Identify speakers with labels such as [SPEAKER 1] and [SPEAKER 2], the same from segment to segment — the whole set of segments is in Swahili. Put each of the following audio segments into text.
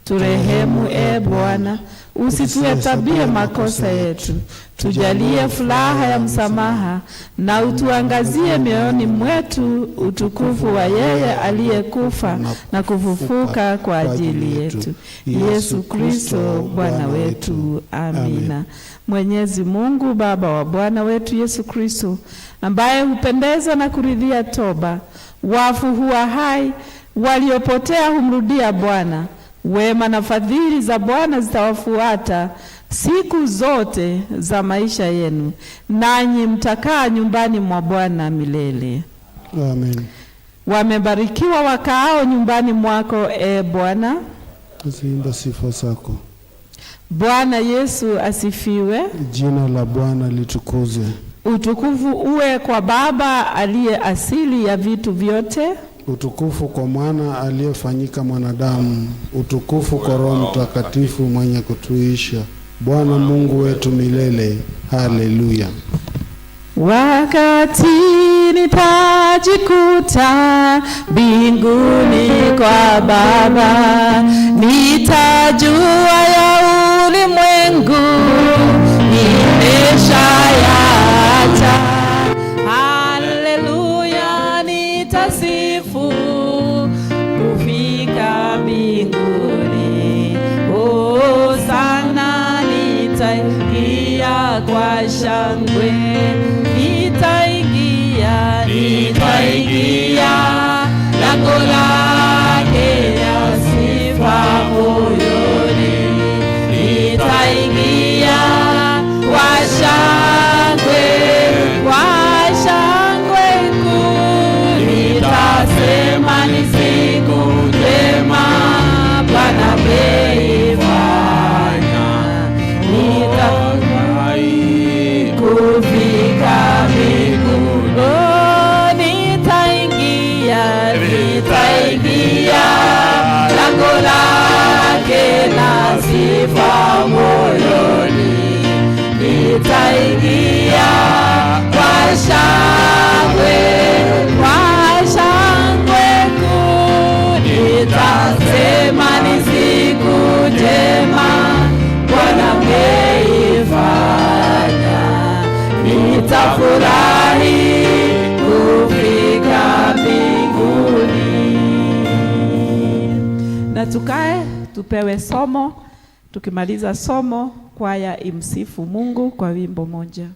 [SPEAKER 1] Turehemu Bwana, usituhesabie makosa yetu. Tujalie furaha ya msamaha, na utuangazie mioyoni mwetu utukufu wa yeye aliyekufa na kufufuka kwa ajili yetu, Yesu Kristo Bwana wetu. Amina. Mwenyezi Mungu Baba wa Bwana wetu Yesu Kristo, ambaye hupendeza na kuridhia toba, wafu huwa hai, waliopotea humrudia Bwana. Wema na fadhili za Bwana zitawafuata siku zote za maisha yenu, nanyi mtakaa nyumbani mwa Bwana milele.
[SPEAKER 2] Amen.
[SPEAKER 1] Wamebarikiwa wakaao nyumbani mwako, Bwana.
[SPEAKER 2] Ziimba sifa zako.
[SPEAKER 1] Bwana Yesu asifiwe.
[SPEAKER 2] Jina la Bwana litukuzwe.
[SPEAKER 1] Utukufu uwe kwa Baba aliye asili ya vitu vyote.
[SPEAKER 2] Utukufu kwa Mwana aliyefanyika mwanadamu. Utukufu kwa Roho Mtakatifu mwenye kutuisha, Bwana Mungu wetu milele. Haleluya.
[SPEAKER 1] Wakati nitajikuta mbinguni kwa Baba, nitajua ya ulimwengu nimeshayaacha. Haleluya, nitasifu kufika mbinguni. Oh sana, nitaingia kwa shangwe. Nitaingia lango lake la sifa moyoni. Nitaingia kwa shangwe kuu. Nitasema ni siku njema Bwana ameifanya. Nitafurahi kufika mbinguni. Nitaingia lango lake la sifa moyoni. Nitaingia kwa shangwe kuu. Nitasema ni siku njema Bwana ameifanya. Nitafurahi kufika mbinguni. Na tukae tupewe somo. Tukimaliza somo, kwaya imsifu Mungu kwa wimbo moja.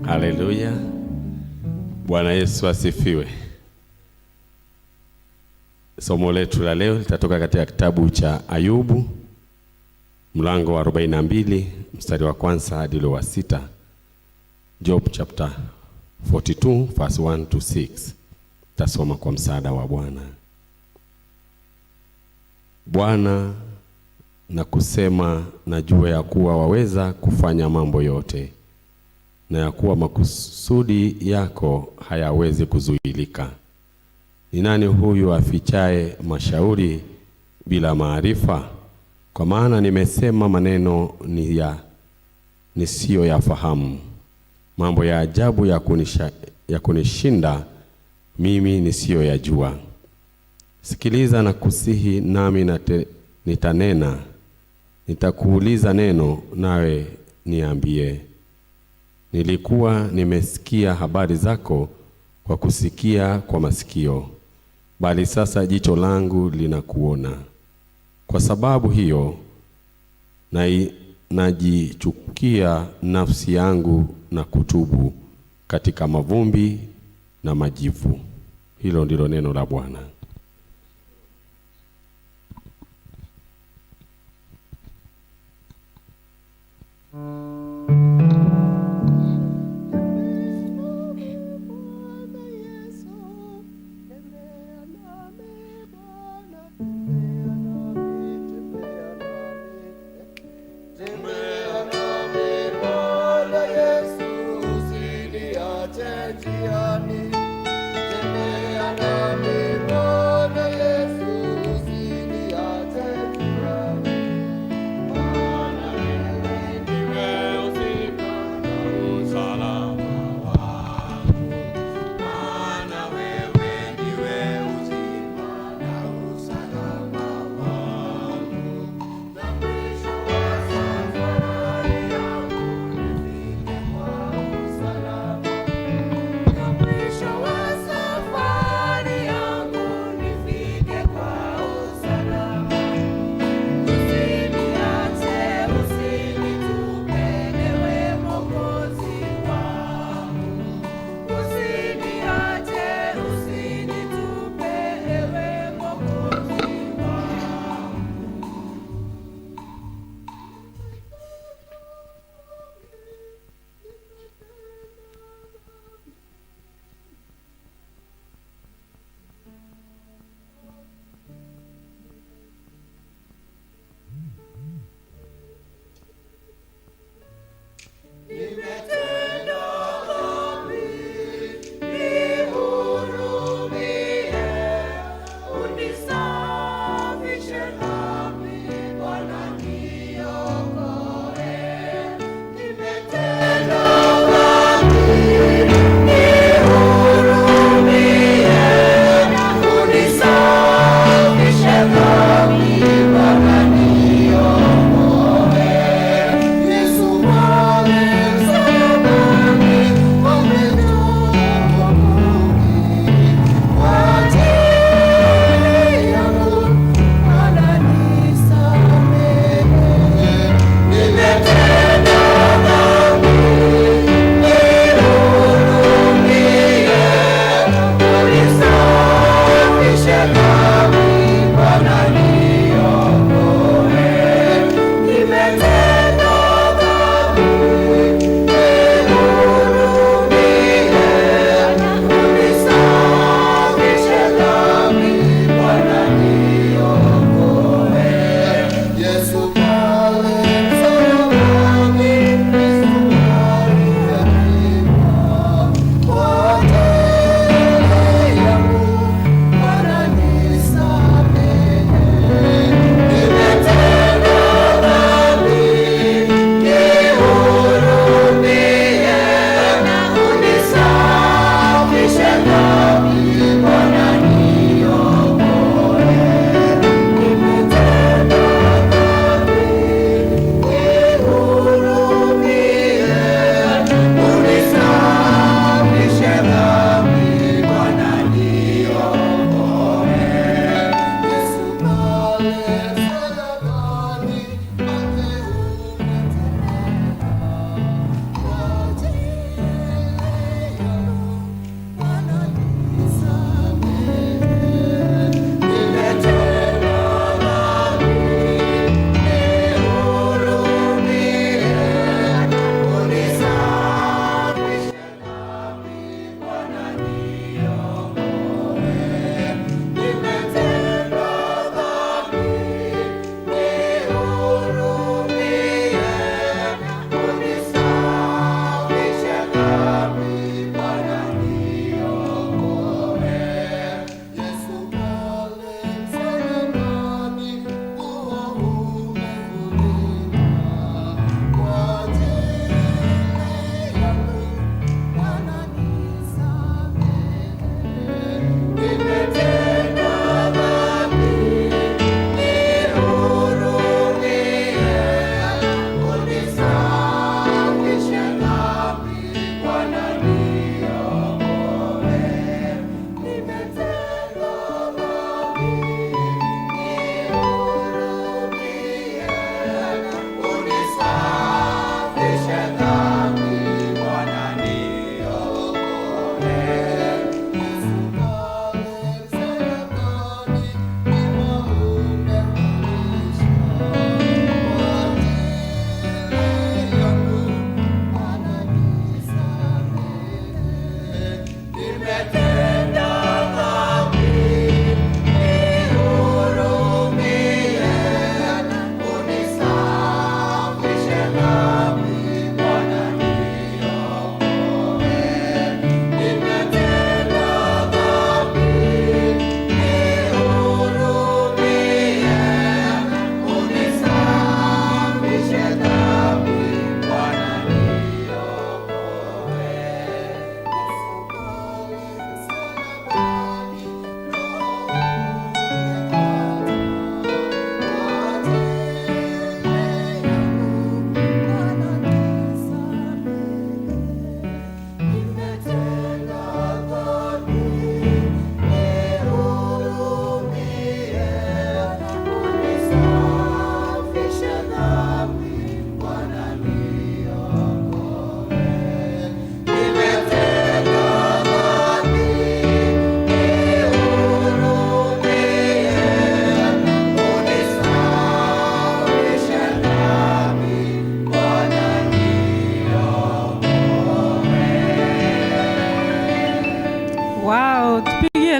[SPEAKER 3] Haleluya. Bwana Yesu asifiwe. Somo letu la leo litatoka katika kitabu cha Ayubu, mlango wa 42 mstari wa kwanza hadi ule wa 6. Job chapter 42 verse 1 to 6. Tasoma kwa msaada wa Bwana. Bwana, na kusema najua ya kuwa waweza kufanya mambo yote, na ya kuwa makusudi yako hayawezi kuzuilika. Ni nani huyu afichaye mashauri bila maarifa? Kwa maana nimesema maneno nisiyo yafahamu, mambo ya ajabu ya kunishinda mimi nisiyo yajua. Sikiliza na kusihi, nami nitanena. Nitakuuliza neno, nawe niambie. Nilikuwa nimesikia habari zako kwa kusikia kwa masikio, bali sasa jicho langu linakuona. Kwa sababu hiyo najichukia nafsi yangu na kutubu katika mavumbi na majivu. Hilo ndilo neno la Bwana.
[SPEAKER 4] Tembea nami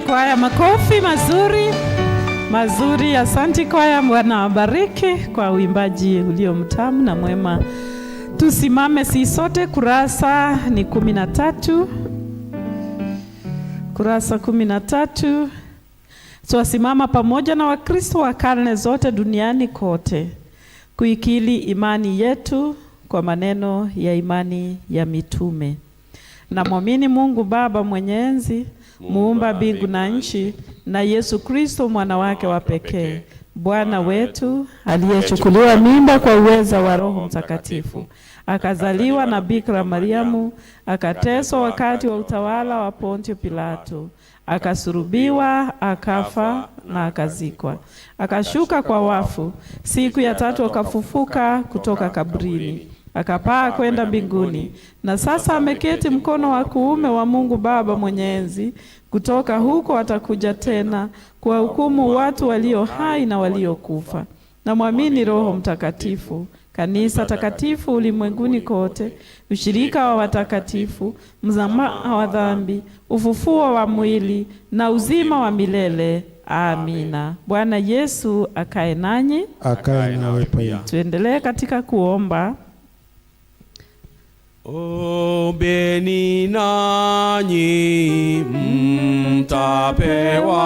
[SPEAKER 1] Kwaya makofi mazuri. Asante kwaya, Bwana wabariki kwa uimbaji ulio mtamu na mwema. Tusimame si sote, kurasa ni 13. Kurasa 13. Tusimama pamoja na Wakristo wa karne zote duniani kote kuikili imani yetu kwa maneno ya imani ya mitume. Na muamini Mungu Baba mwenyezi, muumba mbingu na nchi, na Yesu Kristo mwana wake wa pekee, Bwana wetu, aliyechukuliwa mimba kwa uweza wa Roho Mtakatifu, akazaliwa na Bikira Mariamu, akateswa wakati wa utawala wa Pontio Pilato, akasulubiwa, akafa na akazikwa, akashuka kwa wafu, siku ya tatu akafufuka kutoka kaburini, akapaa kwenda mbinguni, na sasa ameketi mkono wa kuume wa Mungu Baba mwenyezi. Kutoka huko atakuja tena kwa hukumu watu walio hai na waliokufa. Na muamini Roho Mtakatifu, kanisa takatifu ulimwenguni kote, ushirika wa watakatifu, msamaha wa dhambi, ufufuo wa mwili na uzima wa milele. Amina. Bwana Yesu akae nanyi,
[SPEAKER 2] akae nawe pia.
[SPEAKER 1] Tuendelee katika kuomba.
[SPEAKER 4] Ombeni nanyi mtapewa,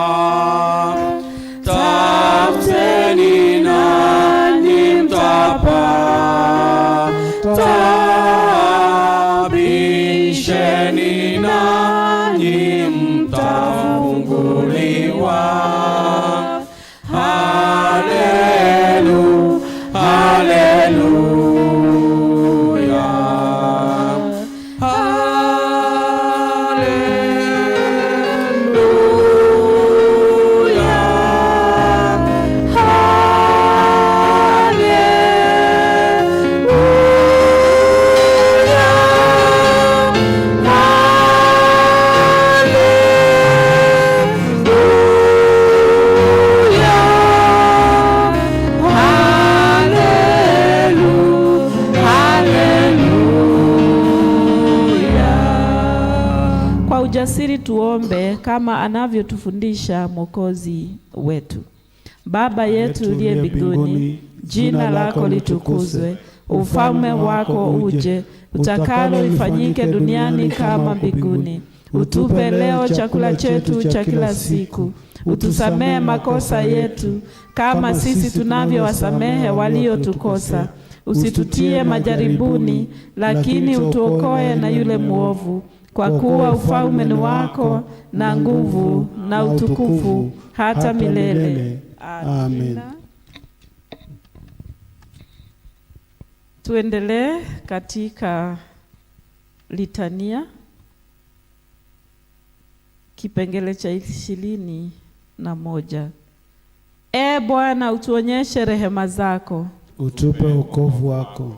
[SPEAKER 4] tafuteni nanyi mtapata, bisheni nanyi mtafunguliwa. Haleluya, haleluya.
[SPEAKER 1] Ujasiri tuombe kama anavyotufundisha Mwokozi wetu. Baba yetu uliye mbinguni, jina lako litukuzwe, ufalme wako uje, utakalo lifanyike duniani kama mbinguni. Utupe leo chakula chetu cha kila siku. Utusamehe makosa yetu kama sisi tunavyowasamehe waliotukosa. Usitutie majaribuni, lakini utuokoe na yule muovu. Kwa kuwa ufalme ni wako na nguvu na utukufu hata milele.
[SPEAKER 2] Amen.
[SPEAKER 1] Tuendelee katika litania, kipengele cha 21. Bwana utuonyeshe rehema zako,
[SPEAKER 2] utupe wokovu wako.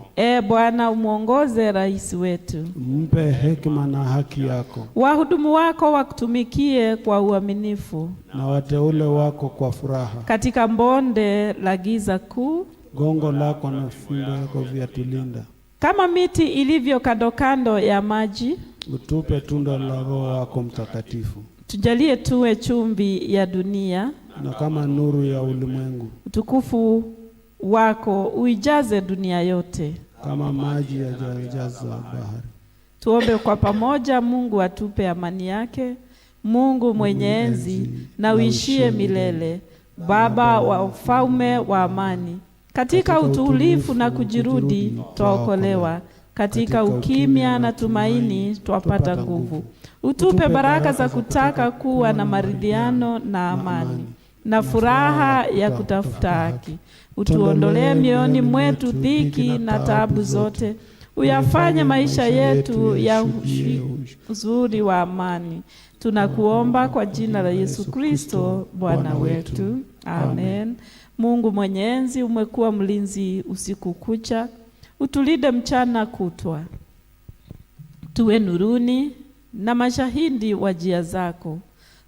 [SPEAKER 1] Bwana, umuongoze rais wetu,
[SPEAKER 2] mpe hekima na haki yako.
[SPEAKER 1] Wahudumu wako wakutumikie kwa uaminifu,
[SPEAKER 2] na wateule wako kwa furaha.
[SPEAKER 1] Katika bonde la giza kuu,
[SPEAKER 2] gongo lako na fimbo yako vyatulinda.
[SPEAKER 1] Kama miti ilivyo kando kando ya maji,
[SPEAKER 2] utupe tunda la Roho wako Mtakatifu.
[SPEAKER 1] Tujalie tuwe chumvi ya dunia,
[SPEAKER 2] na kama nuru ya ulimwengu.
[SPEAKER 1] Utukufu wako uijaze dunia yote,
[SPEAKER 2] kama maji yajaza bahari.
[SPEAKER 1] Tuombe kwa pamoja. Mungu atupe amani yake, Mungu mwenye enzi na uishie milele, Baba wa ufalme wa amani. Katika utulivu na kujirudi twaokolewa, katika ukimya na tumaini twapata nguvu. Utupe baraka za kutaka kuwa na maridhiano na amani na furaha ya kutafuta haki. Utuondolee mioyoni mwetu dhiki na taabu zote, uyafanye maisha yetu ya uzuri wa amani. Tunakuomba kwa jina la Yesu Kristo Bwana wetu. Amen. Mungu mwenye enzi, umekuwa mlinzi usiku kucha, utulinde mchana kutwa. Tuwe nuruni na mashahidi wa njia zako.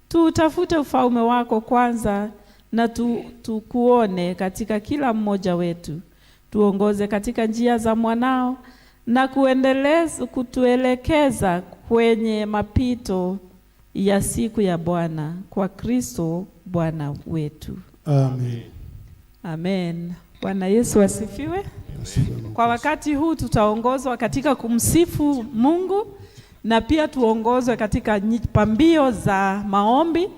[SPEAKER 1] Tutafute ufalme wako kwanza, na tukuone katika kila mmoja wetu. Tuongoze katika njia za mwanao na kutuelekeza kwenye mapito ya siku ya Bwana, kwa Kristo Bwana wetu.
[SPEAKER 2] Amen.
[SPEAKER 1] Amen. Bwana Yesu asifiwe. Kwa wakati huu tutaongozwa katika kumsifu Mungu, na pia tuongozwe katika pambio za maombi.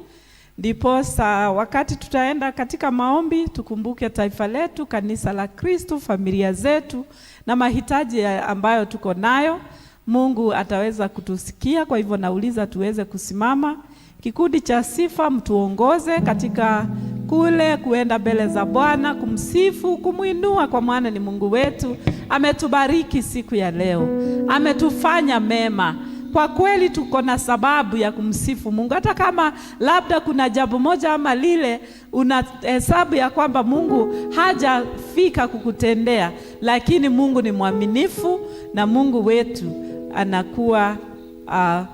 [SPEAKER 1] Ndiposa wakati tutaenda katika maombi, tukumbuke taifa letu, kanisa la Kristo, familia zetu na mahitaji ambayo tuko nayo. Mungu ataweza kutusikia. Kwa hivyo nauliza tuweze kusimama. Kikundi cha sifa, mtuongoze katika kule kuenda mbele za Bwana, kumsifu, kumuinua, kwa maana ni Mungu wetu. Ametubariki siku ya leo, ametufanya mema. Kwa kweli tuko na sababu ya kumsifu Mungu. Hata kama labda kuna jambo moja ama lile una hesabu ya kwamba Mungu hajafika kukutendea, lakini Mungu ni mwaminifu, na Mungu wetu anakuwa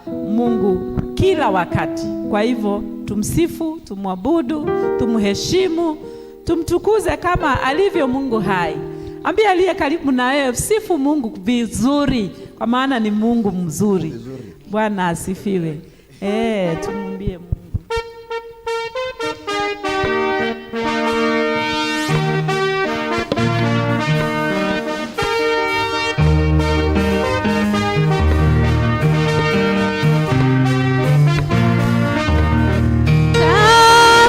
[SPEAKER 1] Mungu kila wakati. Kwa hivyo tumsifu, tumwabudu, tumheshimu, tumtukuze kama alivyo Mungu hai. Ambia aliye karibu na wewe, sifu Mungu vizuri, kwa maana ni Mungu mzuri. Bwana asifiwe. Tumwambie Mungu.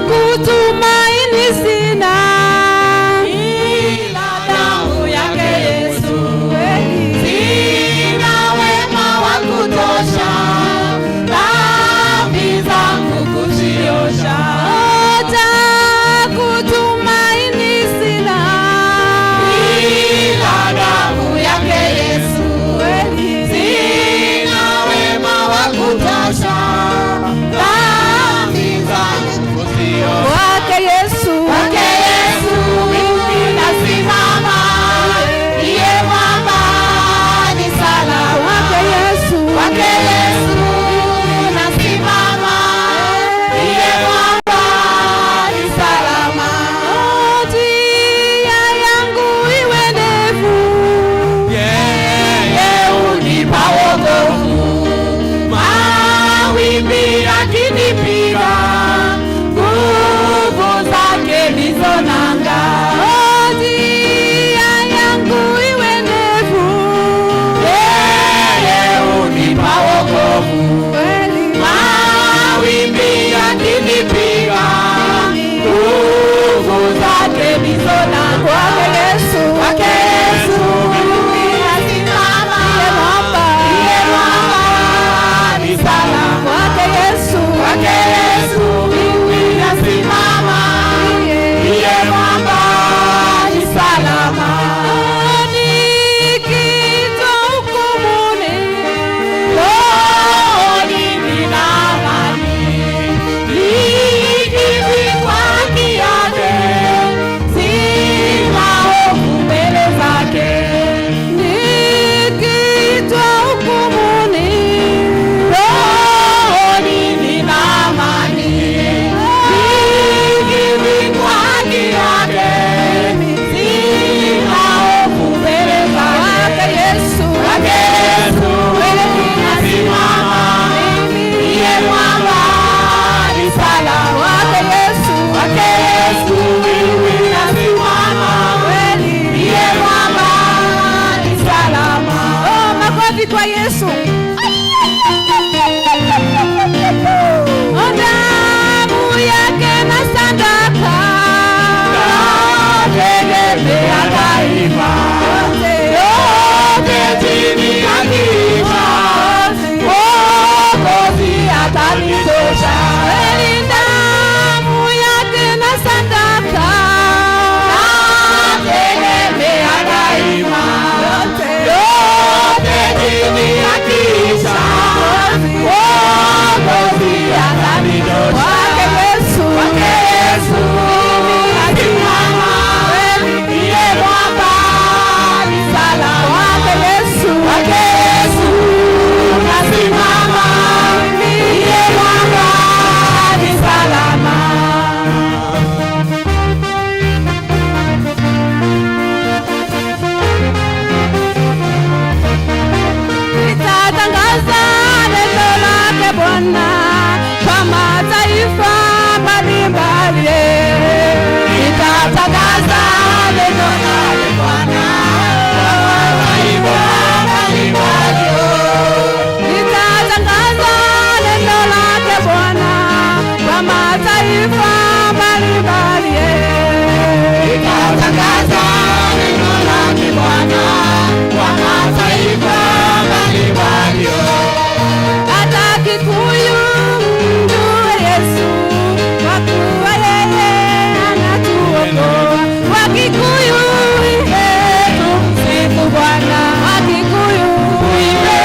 [SPEAKER 5] Kutumaini sina ila damu yake Yesu, sina wema wa kutosha, dhambi zangu
[SPEAKER 1] makofi kwa Yesu. Damu yake na sadaka nategemea daima, yote chini ya kichwa, Mwokozi atanitosha. Damu yake na sadaka nategemea daima, yote chini ya kichwa, Mwokozi atanitosha. Kwake Yesu, kwake Yesu nasimama, ndiye mwamba ni salama. Kwake Yesu, kwake Yesu nasimama, ndiye mwamba ni salama. Nitatangaza neno lake Bwana kwa mataifa mbalimbali. Nitatangaza neno lake Bwana kwa mataifa mbalimbali. Nitatangaza neno lake Bwana kwa mataifa mbalimbali. Nitatangaza neno lake Bwana kwa mataifa mbalimbali. Hata Kikuyu mjue Yesu, kwa kuwa yeye anatuokoa. Wakikuyu imbe tumsifu Bwana, Wakikuyu imbe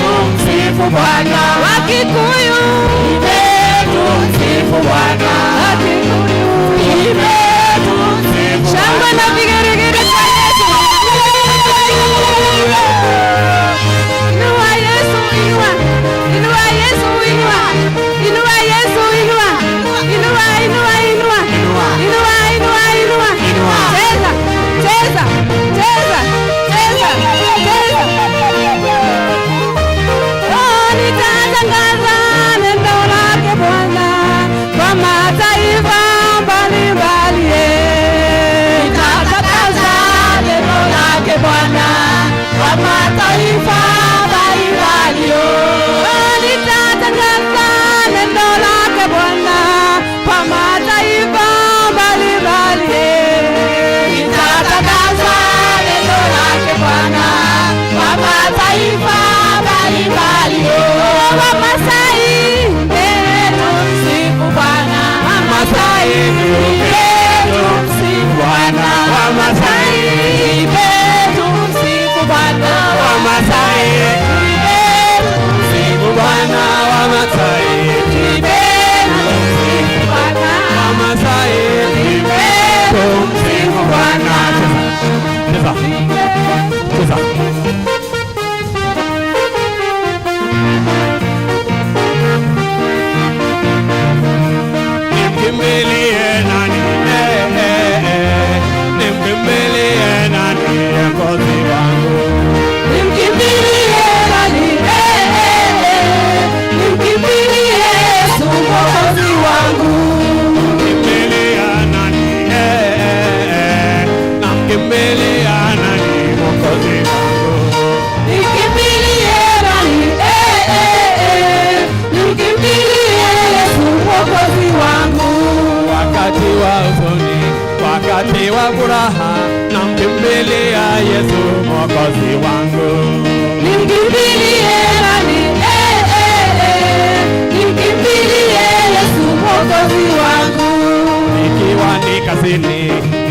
[SPEAKER 1] tumsifu Bwana, Wakikuyu imbe tumsifu Bwana, Wakikuyu imbe tumsifu. Shangwe na vigeregere kwa Yesu. Inua Yesu, inua. Inua Yesu, inua. Inua Yesu, inua. Inua, inua, inua. Inua, inua, inua. Cheza, cheza, cheza, cheza, cheza. Oh, nitatangaza neno lake Bwana kwa mataifa mbalimbali. Nitatangaza neno lake Bwana kwa mataifa mbalimbali. Nitatangaza neno lake Bwana kwa mataifa mbalimbali. Nitatangaza neno lake Bwana kwa mataifa mbalimbali. Wamasai tumsifu Bwana, Wamasai tumsifu Bwana, Wamasai tumsifu Bwana, Wamasai tumsifu Bwana, Wamasai tumsifu Bwana, Wamasai tumsifu Bwana. Cheza, cheza.
[SPEAKER 4] Nimkimbilie nani? Nimkimbilie nani? Mwokozi wangu.
[SPEAKER 1] Nimkimbilie nani? Nimkimbilie Yesu Mwokozi wangu.
[SPEAKER 4] Nimkimbilia nani? Namkimbilia nani? Mwokozi wangu.
[SPEAKER 1] Nimkimbilie nani? Nimkimbilie Yesu Mwokozi wangu.
[SPEAKER 4] Wakati wa huzuni, wakati wa furaha, namkimbilia Yesu Mwokozi wangu.
[SPEAKER 1] Nimkimbilie nani? Nimkimbilie Yesu Mwokozi wangu.
[SPEAKER 4] Nikiwa ni kazini,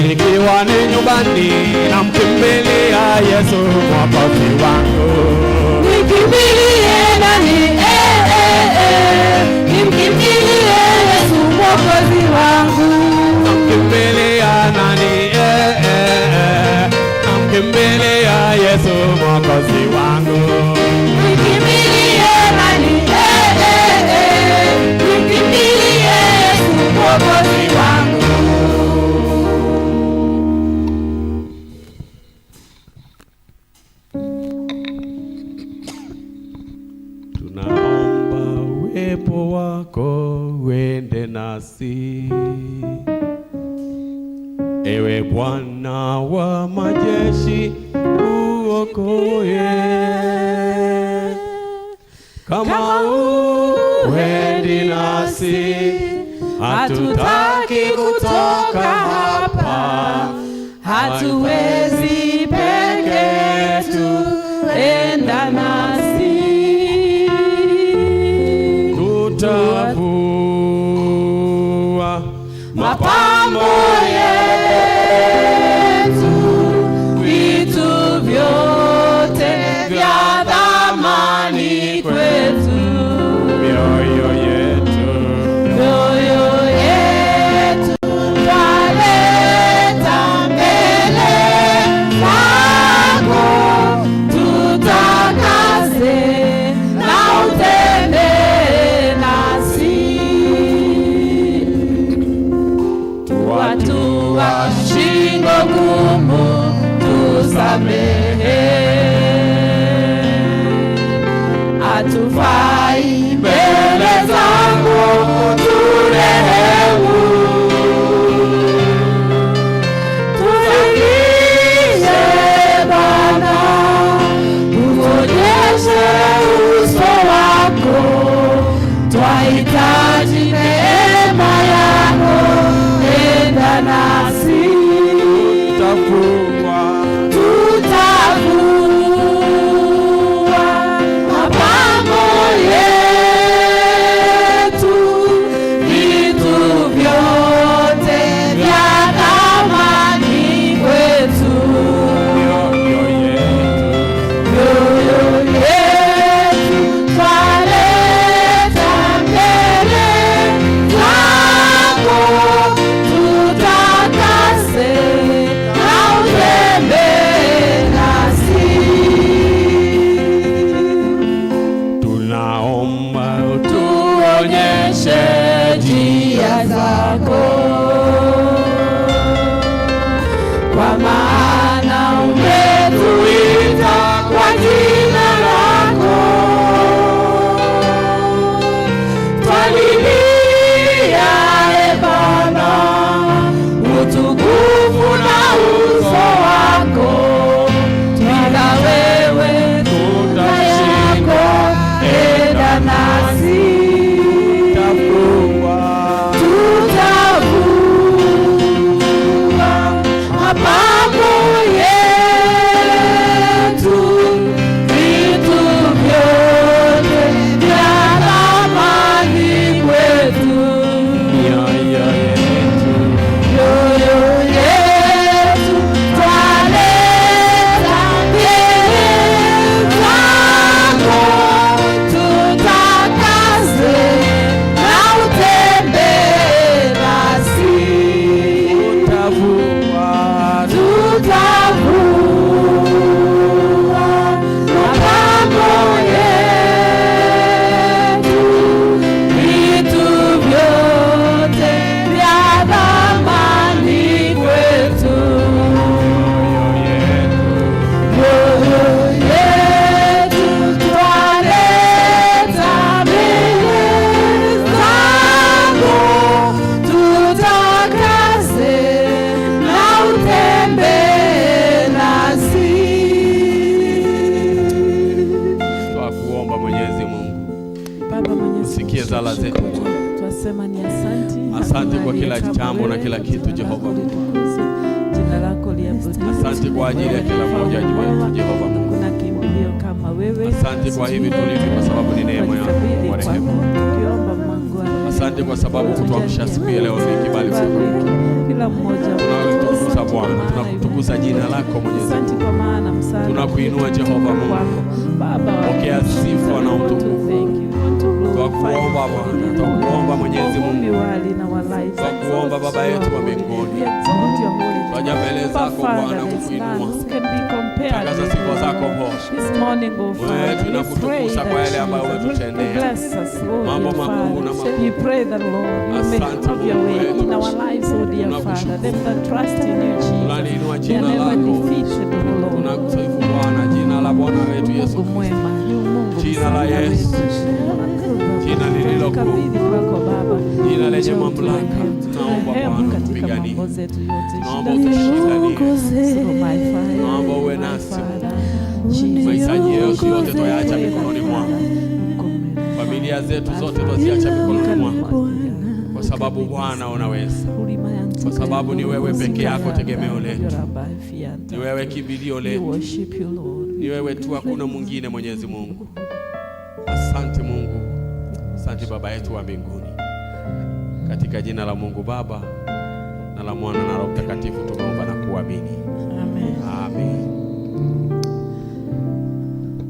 [SPEAKER 4] nikiwa ni nyumbani, namkimbilia Yesu Mwokozi wangu.
[SPEAKER 1] Nimkimbilie nani? Nimkimbilie Yesu Mwokozi wangu.
[SPEAKER 4] Namkimbilia nani? Namkimbilia Yesu Mwokozi wangu.
[SPEAKER 1] Nimkimbilie nani? Nimkimbilie Yesu Mwokozi wangu.
[SPEAKER 4] Tunaomba uwepo wako uende nasi, ewe Bwana wa majeshi, uokoe. kama uendi nasi, hatutaki kutoka hapa,
[SPEAKER 1] hatuwezi peke yetu, enda nasi.
[SPEAKER 4] Tutavua
[SPEAKER 1] mapambo yetu, vitu vyote vya thamani kwetu,
[SPEAKER 4] mioyo yetu
[SPEAKER 1] twaleta mbele zako, tutakase na utembee nasi. Tuatua shingo ngumu, tusamehe, hatufai mbele zako, turehemu. Tusaidie Bwana, tuonyeshe uso wako, twahitaji neema yako, enda nasi. Tutavua mapambo yetu, vitu vyote vya thamani kwetu, mioyo yetu twaleta mbele zako, tutakase na utembee nasi.
[SPEAKER 4] tunaomba
[SPEAKER 1] Tuonyeshe njia zako, kwa maana umetuita kwa jina lako. Twalilia e Baba, utukufu na uso wako, bila wewe tutashindwa, enda nasi. Tutavua mapambo yetu, vitu vyote vya thamani kwetu, mioyo yetu twaleta mbele zako, tutakase na utembee nasi. Tutavua mapambo yetu, vitu vyote vya thamani kwetu, mioyo yetu twaleta mbele zako, tutakase na utembee nasi.
[SPEAKER 4] Twakuomba Mwenyezi Mungu,
[SPEAKER 1] Baba Mwenyezi,
[SPEAKER 4] usikie sala zetu.
[SPEAKER 1] twasema ni asante.
[SPEAKER 4] Asante kwa kila jambo na kila kitu, Jehova Mungu.
[SPEAKER 1] Jina lako liabudiwe.
[SPEAKER 4] Asante kwa ajili ya kila mmoja wetu, Jehova Mungu.
[SPEAKER 1] Kuna kimbilio kama wewe.
[SPEAKER 4] Asante kwa hivi tulivyo, kwa sababu ni neema yako kwa rehema.
[SPEAKER 1] Tukiomba Mungu wangu.
[SPEAKER 4] Asante kwa sababu kutuamsha siku ya leo ni kibali chako.
[SPEAKER 1] Kila mmoja
[SPEAKER 4] Tunakutukuza Bwana, tunakutukuza jina lako Mwenyezi
[SPEAKER 1] Asante
[SPEAKER 4] Mungu.
[SPEAKER 1] kwa maana msaada.
[SPEAKER 4] Tunakuinua Jehova Mungu.
[SPEAKER 1] Baba,
[SPEAKER 4] Pokea sifa na utukufu. Twakuomba Bwana, twakuomba Mwenyezi Mungu. Twakuomba Baba yetu wa mbinguni. Twaja mbele zako Bwana kukuinua. Tangaza sifa zako Bwana. Wewe tunakutukuza kwa yale ambayo umetutendea. Mambo makuu na makuu. Asante Mungu wetu. Tunaliinua jina lako. Tunakusifu Bwana, jina la Bwana wetu Yesu Kristo. Jina la Yesu. Jina lililo kuu. Jina lenye mamlaka. Tunaomba Bwana kupigania. Tunaomba utushindanie. Tunaomba uwe nasi. Mahitaji yetu yote tuyaacha mikononi mwako. familia zetu zote tuziacha mikononi mwako, kwa sababu Bwana unaweza, kwa sababu ni wewe peke yako tegemeo letu, ni wewe kimbilio letu, ni wewe tu, hakuna mwingine. Mwenyezi Mungu, asante Mungu, asante Baba yetu wa mbinguni, katika jina la Mungu Baba na la Mwana na Roho Mtakatifu tumeomba na kuamini.
[SPEAKER 1] Amen.
[SPEAKER 4] Amen.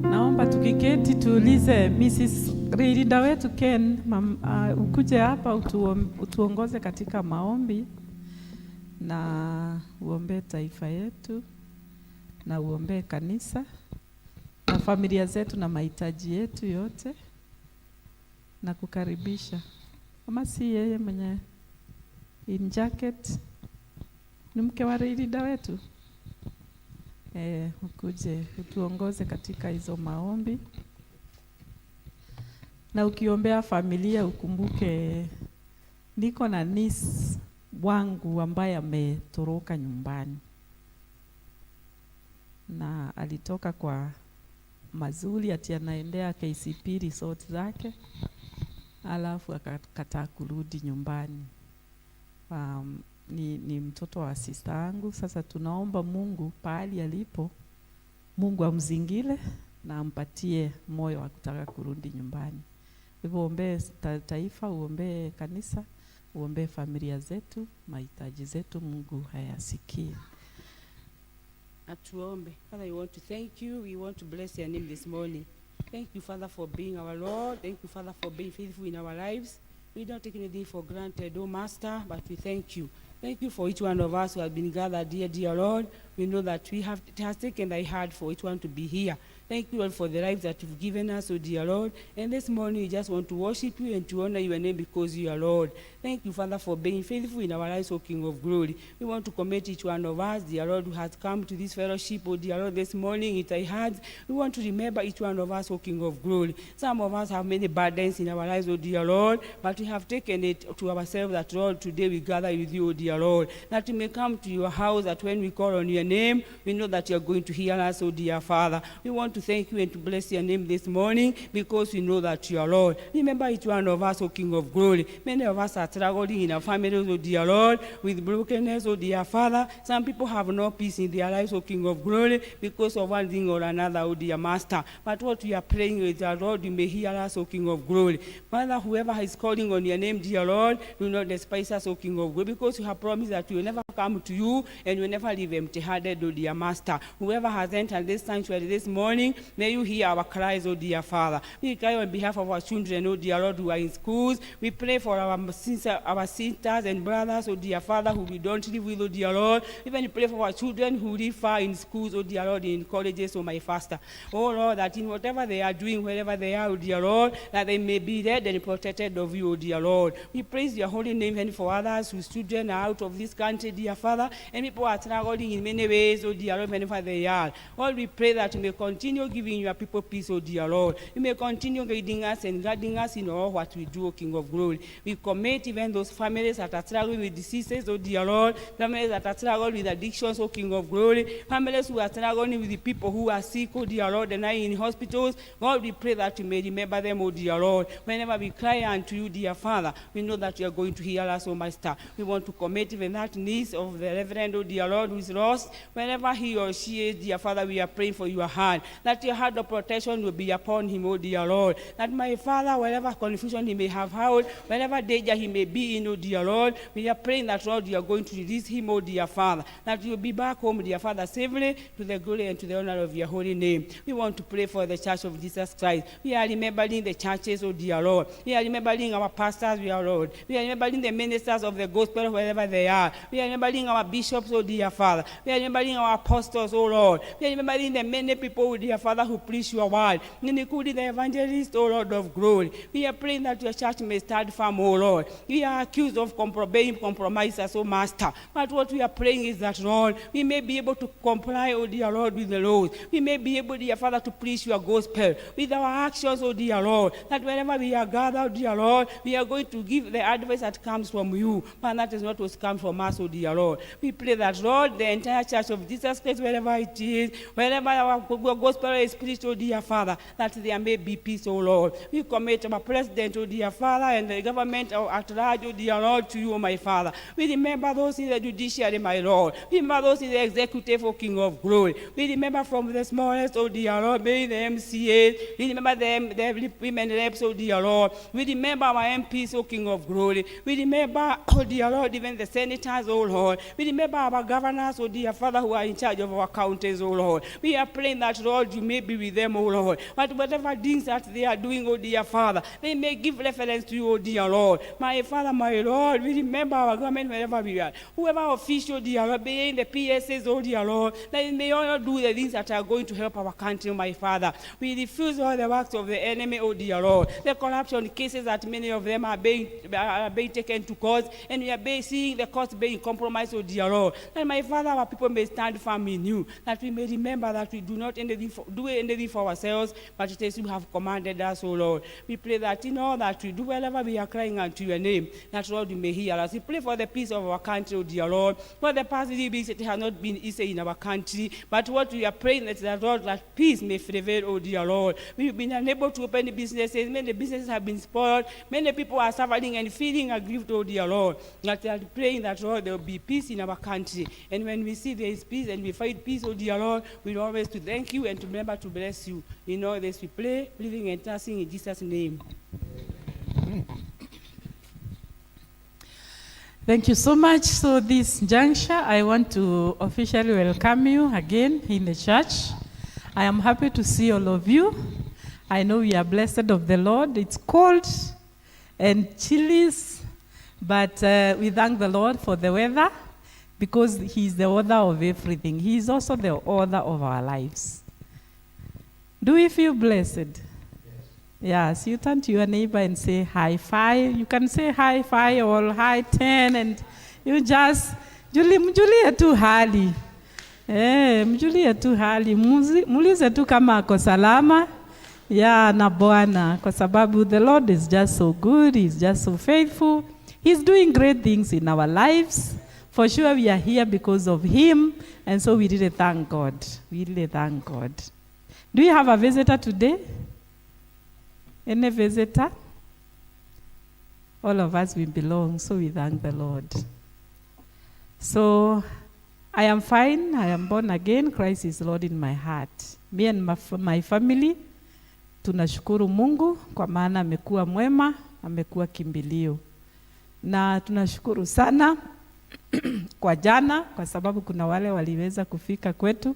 [SPEAKER 1] Naomba tukiketi tuulize Mrs. Rilda wetu Ken, ukuje hapa utuongoze katika maombi na uombe taifa yetu na uombe kanisa na familia zetu na mahitaji yetu yote, na kukaribisha. Kama si yeye mwenye in jacket, ni mke wa Rilda wetu, ukuje utuongoze katika hizo maombi. Na ukiombea familia ukumbuke niko na niece wangu ambaye ametoroka nyumbani, na alitoka kwa mazuri ati anaendea KCP resort zake, alafu akakataa kurudi nyumbani. Ni mtoto wa sister yangu. Sasa tunaomba Mungu pahali alipo, Mungu amzingile na ampatie moyo wa kutaka kurudi nyumbani. Hivyo uombe taifa, uombe kanisa, uombe familia zetu, mahitaji zetu, Mungu hayasikie.
[SPEAKER 6] Atuombe. Father, we want to thank you. We want to bless your name this morning. Thank you, Father, for being our Lord. Thank you, Father, for being faithful in our lives. We don't take anything for granted, oh Master, but we thank you. Thank you for each one of us who have been gathered here, dear Lord. We know that it has taken thy heart for each one to be here. Thank you, Lord, for the lives that you've given us, oh dear Lord. And this morning we just want to worship you and to honor your name because you are Lord. Thank you, Father, for being faithful in our lives, O King of glory. We want to commit each one of us, dear Lord, who has come to this fellowship, oh dear Lord, this morning in thy hands. We want to remember each one of us, O King of glory. Some of us have many burdens in our lives, oh dear Lord, but we have taken it to ourselves that, Lord, today we gather with you, oh dear Lord, that we may come to your house, that when we call on your name, we know that you are going to hear us, oh dear Father. We want to thank you and to bless your name this morning because we know that you are Lord. Remember each one of us, O King of glory. Many of us are struggling in our families, oh dear Lord, with brokenness, oh dear Father. Some people have no peace in their lives, O King of glory, because of one thing or another, oh dear Master. But what we are praying is that, Lord, you may hear us, O King of glory. Father, whoever is calling on your name, dear Lord, do not despise us, O King of glory, because you have promised that we will never come to you and we will never leave empty-handed, oh dear Master. Whoever has entered this sanctuary this morning, may you hear our cries, oh dear Father. We cry on behalf of our children, oh dear Lord, who are in schools. We pray for our sisters and brothers, oh dear Father, who we don't live with, oh dear Lord. Even pray for our children who live far in schools, oh dear Lord, in colleges, oh my Master. Oh Lord, that in whatever they are doing, wherever they are, oh dear Lord, that they may be led and protected of you, oh dear Lord. We praise your holy name and for others whose children are out of this country, dear Father, and people are struggling in many ways, oh dear Lord, whenever they are. Lord, we pray that you may continue giving your people peace, oh dear Lord. You may continue guiding us and guiding us in all what we do, O King of glory. We commit even those families that are struggling with diseases, oh dear Lord, families that are struggling with addictions, O King of glory, families who are struggling with the people who are sick, oh dear Lord, and are in hospitals. God, we pray that you may remember them, oh dear Lord. Whenever we cry unto you, dear Father, we know that you are going to hear us, oh Master. We want to commit even that needs of the Reverend, oh dear Lord, who is lost. Whenever he or she is, dear Father, we are praying for your hand, that your hand of protection will be upon him, oh dear Lord. That my Father, whatever confusion he may have held, whatever danger he may be in, oh dear Lord, we are praying that, Lord, you are going to release him, oh dear Father, that you will be back home, dear Father, safely, to the glory and to the honor of your holy name. We want to pray for the Church of Jesus Christ. We are remembering the churches, oh dear Lord. We are remembering our pastors, dear Lord. We are remembering the ministers of the gospel, wherever they are. We are remembering our bishops, oh dear Father. We are remembering our apostles, oh Lord. We are remembering the many people, oh dear Father, who preach your word, including the evangelists, oh Lord of glory. We are praying that your church may stand firm, oh Lord. We are accused of being compromisers, oh Master. But what we are praying is that, Lord, we may be able to comply, oh dear Lord, with the laws. We may be able, dear Father, to preach your gospel with our actions, oh dear Lord. That whenever we are gathered, dear Lord, we are going to give the advice that comes from you. But that is not what comes from us, oh dear dear Lord. We pray that, Lord, the entire church of Jesus Christ, wherever it is, wherever our gospel is preached, oh dear Father, that there may be peace, oh Lord. We commit our president, oh dear Father, and the government at large, oh dear Lord, to you, oh my Father. We remember those in the judiciary, my Lord. We remember those in the executive, oh King of glory. We remember from the smallest, oh dear Lord, maybe the MCA. We remember the women reps, oh dear Lord. We remember our MPs, oh King of glory. We remember, oh dear Lord, even the senators, oh Lord. We remember our governors, oh dear Father, who are in charge of our counties, oh Lord. We are praying that, Lord, you may be with them, oh Lord. But whatever things that they are doing, oh dear Father, they may give reference to you, oh dear Lord. My Father, my Lord, we remember our government wherever we are. Whoever official, dear Lord, be in the PSAs, oh dear Lord, that may all do the things that are going to help our country, my Father. We refuse all the works of the enemy, oh dear Lord. The corruption cases that many of them are being taken to court, and we are seeing the courts being compromised, oh dear Lord. That, my Father, our people may stand firm in you, that we may remember that we do not do anything for ourselves, but it is you have commanded us, oh Lord. We pray that in all that we do, wherever we are crying unto your name, that, Lord, you may hear us. We pray for the peace of our country, oh dear Lord. For the past 3 weeks, it has not been easy in our country, but what we are praying is that, Lord, that peace may prevail, oh dear Lord. We've been unable to open the businesses. Many businesses have been spoiled. Many people are suffering and feeling aggrieved, oh dear Lord. That we are praying that, Lord, there will be peace in our country. And when we see there is peace and we find peace, oh dear Lord, we'll always to thank you and to remember to bless you. In all this we pray, believing and trusting in Jesus' name.
[SPEAKER 1] Thank you so much. So this juncture, I want to officially welcome you again in the church. I am happy to see all of you. I know we are blessed of the Lord. It's cold and chilly, but we thank the Lord for the weather because He is the author of everything. He is also the author of our lives. Do we feel blessed? Yes, you turn to your neighbor and say high five. You can say high five or high 10 and you just, mjulie tu hali. Mjulie tu hali. Muulize tu kama ako salama. Ya na Bwana. Kwa sababu the Lord is just so good. He's just so faithful. He's doing great things in our lives. For sure we are here because of Him. And so we really thank God. We really thank God. Do you have a visitor today? Any visitor? All of us, we belong, so we thank the Lord. So, I am fine. I am born again. Christ is Lord in my heart. Me and my family, tunashukuru Mungu kwa maana amekuwa mwema, amekuwa kimbilio. Na tunashukuru sana kwa jana, kwa sababu kuna wale waliweza kufika kwetu.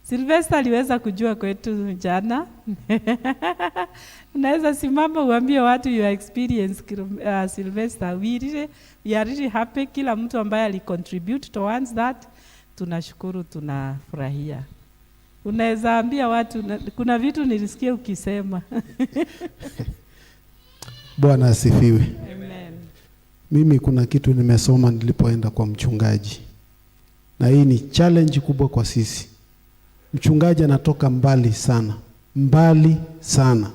[SPEAKER 1] Sylvester aliweza kujua kwetu jana. Unaweza simama uambie watu your experience, Sylvester. We are really happy. Kila mtu ambaye alicontribute towards that, tunashukuru, tunafurahia. Unaweza ambia watu, kuna vitu nilisikia ukisema.
[SPEAKER 2] Bwana asifiwe.
[SPEAKER 1] Amen.
[SPEAKER 2] Mimi kuna kitu nimesoma nilipoenda kwa mchungaji. Na hii ni challenge kubwa kwa sisi. Mchungaji anatoka mbali sana. Mbali sana.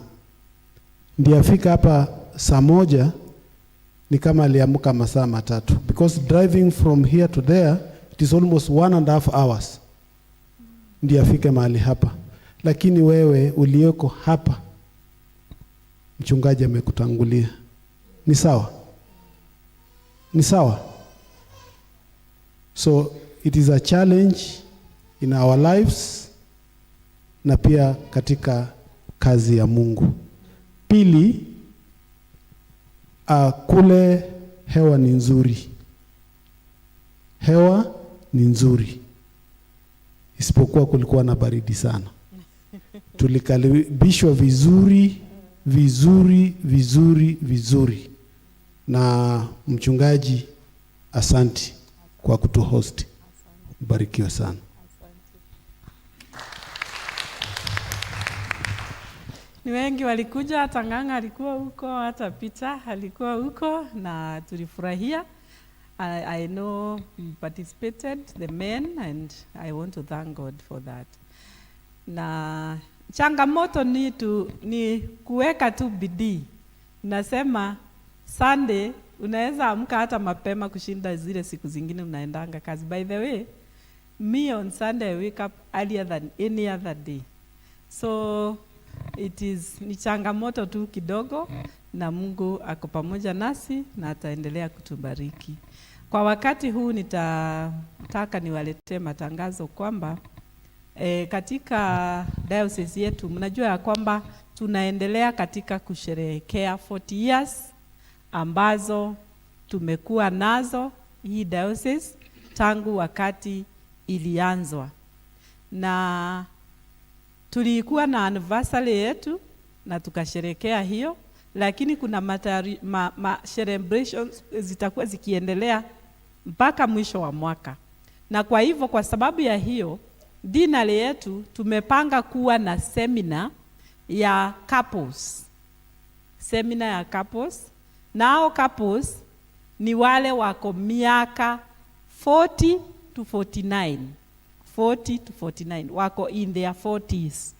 [SPEAKER 2] Ndiye afika hapa saa moja ni kama aliamka masaa matatu. Because driving from here to there, it is almost 1.5 hours. Ndiye afike mahali hapa. Lakini wewe ulioko hapa, mchungaji amekutangulia. Ni sawa? Ni sawa? So it is a challenge in our lives na pia katika kazi ya Mungu. Pili, kule hewa ni nzuri. Hewa ni nzuri. Isipokuwa kulikuwa na baridi sana. Tulikaribishwa vizuri, vizuri. Na mchungaji, asanti kwa kutuhost. Barikiwa sana.
[SPEAKER 1] Ni wengi walikuja, hata Nganga alikuwa huko, hata Peter alikuwa huko na tulifurahia. I know you participated, the men, and I want to thank God for that. Na changamoto ni kuweka tu bidii. Nasema Sunday unaweza amka hata mapema kushinda zile siku zingine unaendanga kazi. By the way, me on Sunday I wake up earlier than any other day. So ni changamoto tu kidogo, na Mungu ako pamoja nasi na ataendelea kutubariki. Kwa wakati huu nitataka niwaletee matangazo kwamba katika diocese yetu mnajua ya kwamba tunaendelea katika kusherehekea 40 years ambazo tumekuwa nazo hii diocese tangu wakati ilianzwa, na tulikuwa na anniversary yetu na tukasherehekea hiyo, lakini kuna celebrations zitakuwa zikiendelea mpaka mwisho wa mwaka. Na kwa hivyo kwa sababu ya hiyo dinari yetu tumepanga kuwa na seminar ya couples. Seminar ya couples. Nao couples ni wale wako miaka 40 to 49. 40 to 49. Wako in their 40s.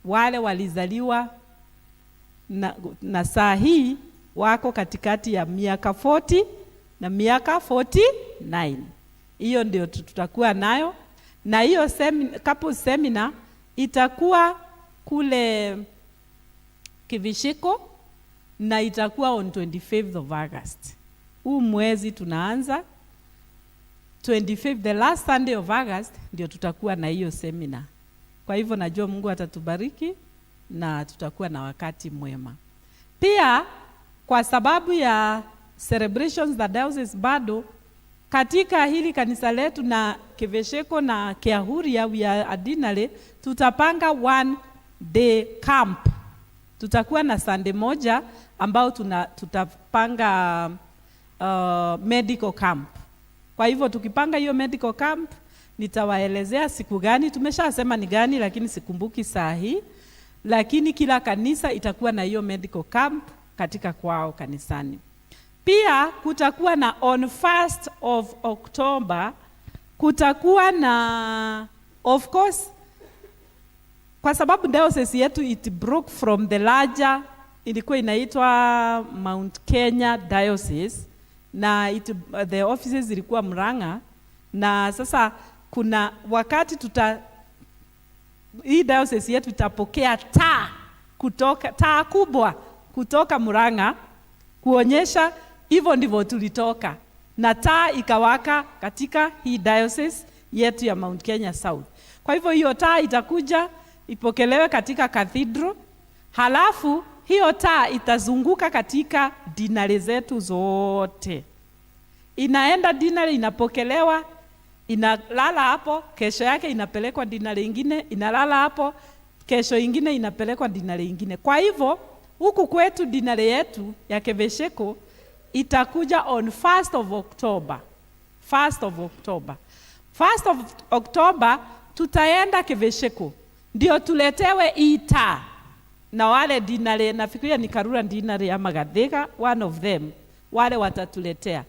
[SPEAKER 1] Wale walizaliwa na saa hii wako katikati ya miaka 40 na miaka 49. Hiyo ndio tutakuwa nayo. Na hiyo couples seminar itakuwa kule Kivishiko na itakuwa on 25th of August. Huu mwezi tunaanza 25th, the last Sunday of August ndio tutakuwa na hiyo seminar. Kwa hivyo najua Mungu atatubariki na tutakuwa na wakati mwema. Pia kwa sababu ya celebrations za diocese bado katika hili kanisa letu na Kivesheko na Kiahuria ya Adinale tutapanga 1 day camp. Tutakuwa na Sunday moja ambao tutapanga medical camp. Kwa hivyo tukipanga hiyo medical camp nitawaelezea siku gani, tumeshasema ni gani lakini sikumbuki saa hii, lakini kila kanisa itakuwa na hiyo medical camp katika kwao kanisani. Pia kutakuwa na on 1st of October kutakuwa na, of course kwa sababu diocese yetu it broke from the larger, ilikuwa inaitwa Mount Kenya Diocese na the offices zilikuwa Murang'a, na sasa kuna wakati hii diocese yetu itapokea taa kubwa kutoka Murang'a kuonyesha hivyo ndivyo tulitoka, na taa ikawaka katika hii diocese yetu ya Mount Kenya South. Kwa hivyo hiyo taa itakuja ipokelewe katika cathedral, halafu hiyo taa itazunguka katika dinari zetu zote. Inaenda dinari, inapokelewa, inalala hapo, kesho yake inapelekwa dinari ingine, inalala hapo, kesho ingine inapelekwa dinari ingine. Kwa hivyo huku kwetu dinari yetu ya Kivesheko itakuja on 1st of October. 1st of October. 1st of October tutaenda Kivesheko ndio tuletewe ita na wale dinari, nafikiria ni Karura dinari ama Gathega, one of them, wale watatuletea.